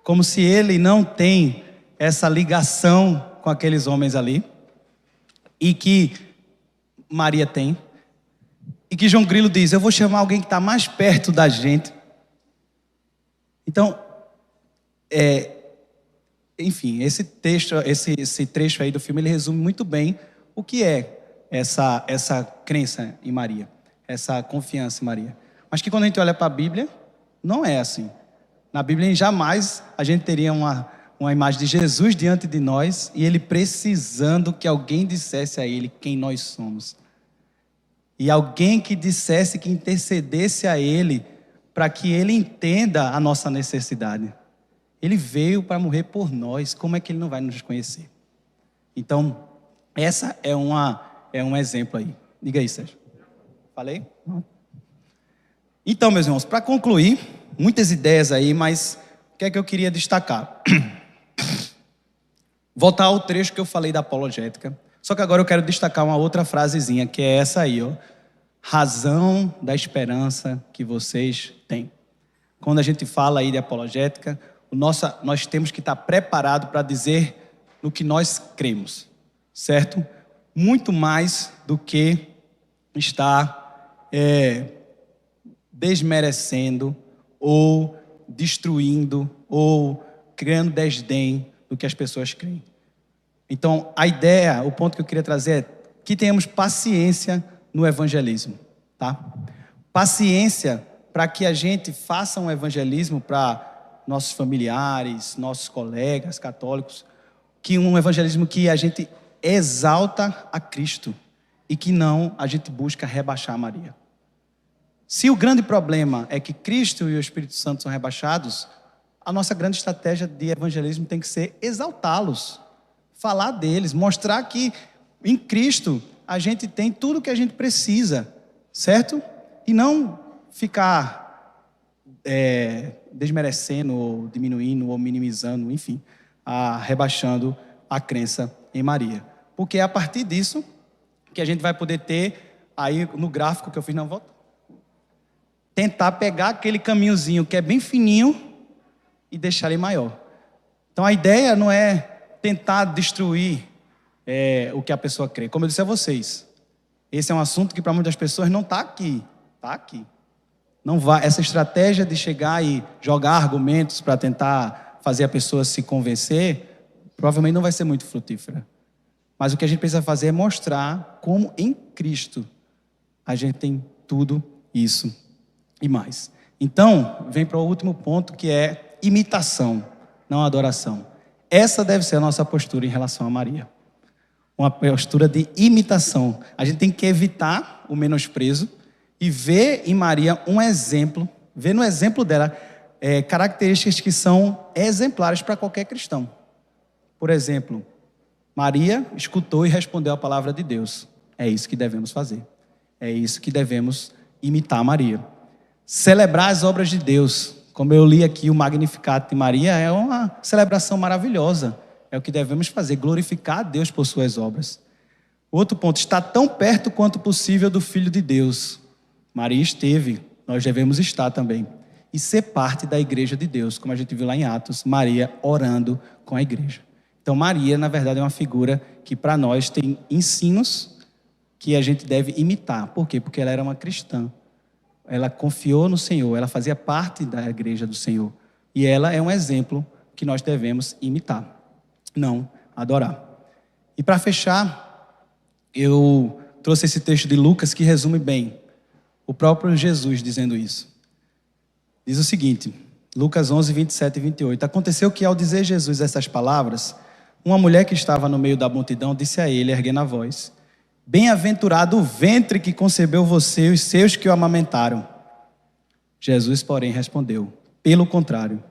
como se ele não tem essa ligação com aqueles homens ali, e que Maria tem, e que João Grilo diz, eu vou chamar alguém que está mais perto da gente. Então, enfim, esse trecho aí do filme, ele resume muito bem o que é essa crença em Maria, essa confiança em Maria. Mas que quando a gente olha para a Bíblia, não é assim. Na Bíblia, jamais a gente teria uma imagem de Jesus diante de nós e ele precisando que alguém dissesse a ele quem nós somos. E alguém que dissesse, que intercedesse a ele para que ele entenda a nossa necessidade. Ele veio para morrer por nós, como é que ele não vai nos conhecer? Então, essa é um exemplo aí. Diga aí, Sérgio. Falei? Não. Então, meus irmãos, para concluir, muitas ideias aí, mas o que é que eu queria destacar? Voltar ao trecho que eu falei da apologética, só que agora eu quero destacar uma outra frasezinha, que é essa aí, ó. Razão da esperança que vocês têm. Quando a gente fala aí de apologética, nós temos que estar preparados para dizer no que nós cremos, certo? Muito mais do que estar desmerecendo ou destruindo ou criando desdém do que as pessoas creem. Então, a ideia, o ponto que eu queria trazer é que tenhamos paciência no evangelismo, tá? Paciência para que a gente faça um evangelismo para nossos familiares, nossos colegas católicos, que um evangelismo que a gente exalta a Cristo e que não a gente busca rebaixar Maria. Se o grande problema é que Cristo e o Espírito Santo são rebaixados, a nossa grande estratégia de evangelismo tem que ser exaltá-los, falar deles, mostrar que em Cristo a gente tem tudo o que a gente precisa, certo? E não ficar desmerecendo, ou diminuindo, ou minimizando, enfim, rebaixando a crença em Maria. Porque é a partir disso que a gente vai poder ter, aí no gráfico que eu fiz na volta, tentar pegar aquele caminhozinho que é bem fininho e deixar ele maior. Então a ideia não é tentar destruir o que a pessoa crê. Como eu disse a vocês, esse é um assunto que para muitas pessoas não está aqui. Está aqui. Não vai, essa estratégia de chegar e jogar argumentos para tentar fazer a pessoa se convencer, provavelmente não vai ser muito frutífera. Mas o que a gente precisa fazer é mostrar como em Cristo a gente tem tudo isso e mais. Então, vem para o último ponto, que é imitação, não adoração. Essa deve ser a nossa postura em relação a Maria. Uma postura de imitação. A gente tem que evitar o menosprezo e ver em Maria um exemplo, ver no exemplo dela características que são exemplares para qualquer cristão. Por exemplo, Maria escutou e respondeu a palavra de Deus. É isso que devemos fazer. É isso que devemos imitar Maria. Celebrar as obras de Deus. Como eu li aqui o Magnificat de Maria, é uma celebração maravilhosa. É o que devemos fazer, glorificar a Deus por suas obras. Outro ponto, estar tão perto quanto possível do Filho de Deus. Maria esteve, nós devemos estar também. E ser parte da igreja de Deus, como a gente viu lá em Atos, Maria orando com a igreja. Então Maria, na verdade, é uma figura que para nós tem ensinos que a gente deve imitar. Por quê? Porque ela era uma cristã. Ela confiou no Senhor, ela fazia parte da igreja do Senhor. E ela é um exemplo que nós devemos imitar, não adorar. E para fechar, eu trouxe esse texto de Lucas que resume bem o próprio Jesus dizendo isso. Diz o seguinte, Lucas 11, 27 e 28. Aconteceu que ao dizer Jesus essas palavras, uma mulher que estava no meio da multidão disse a ele, erguendo a voz: bem-aventurado o ventre que concebeu você e os seus que o amamentaram. Jesus, porém, respondeu: pelo contrário,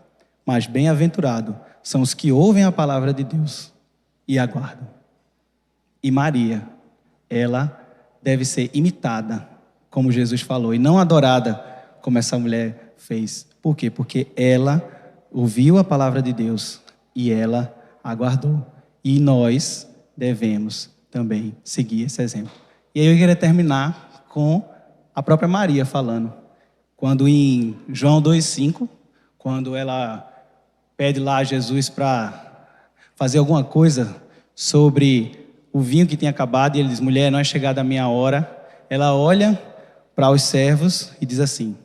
mas bem-aventurado são os que ouvem a palavra de Deus e aguardam. E Maria, ela deve ser imitada, como Jesus falou, e não adorada, como essa mulher fez. Por quê? Porque ela ouviu a palavra de Deus e ela aguardou. E nós devemos também seguir esse exemplo. E aí eu queria terminar com a própria Maria falando. Quando em João 2,5, quando ela pede lá a Jesus para fazer alguma coisa sobre o vinho que tinha acabado, e ele diz: mulher, não é chegada a minha hora. Ela olha para os servos e diz assim: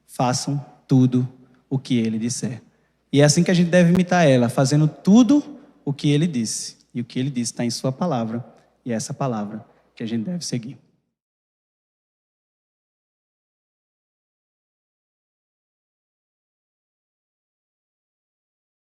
façam tudo o que ele disser. E é assim que a gente deve imitar ela, fazendo tudo o que ele disse. E o que ele disse está em sua palavra, e é essa palavra que a gente deve seguir.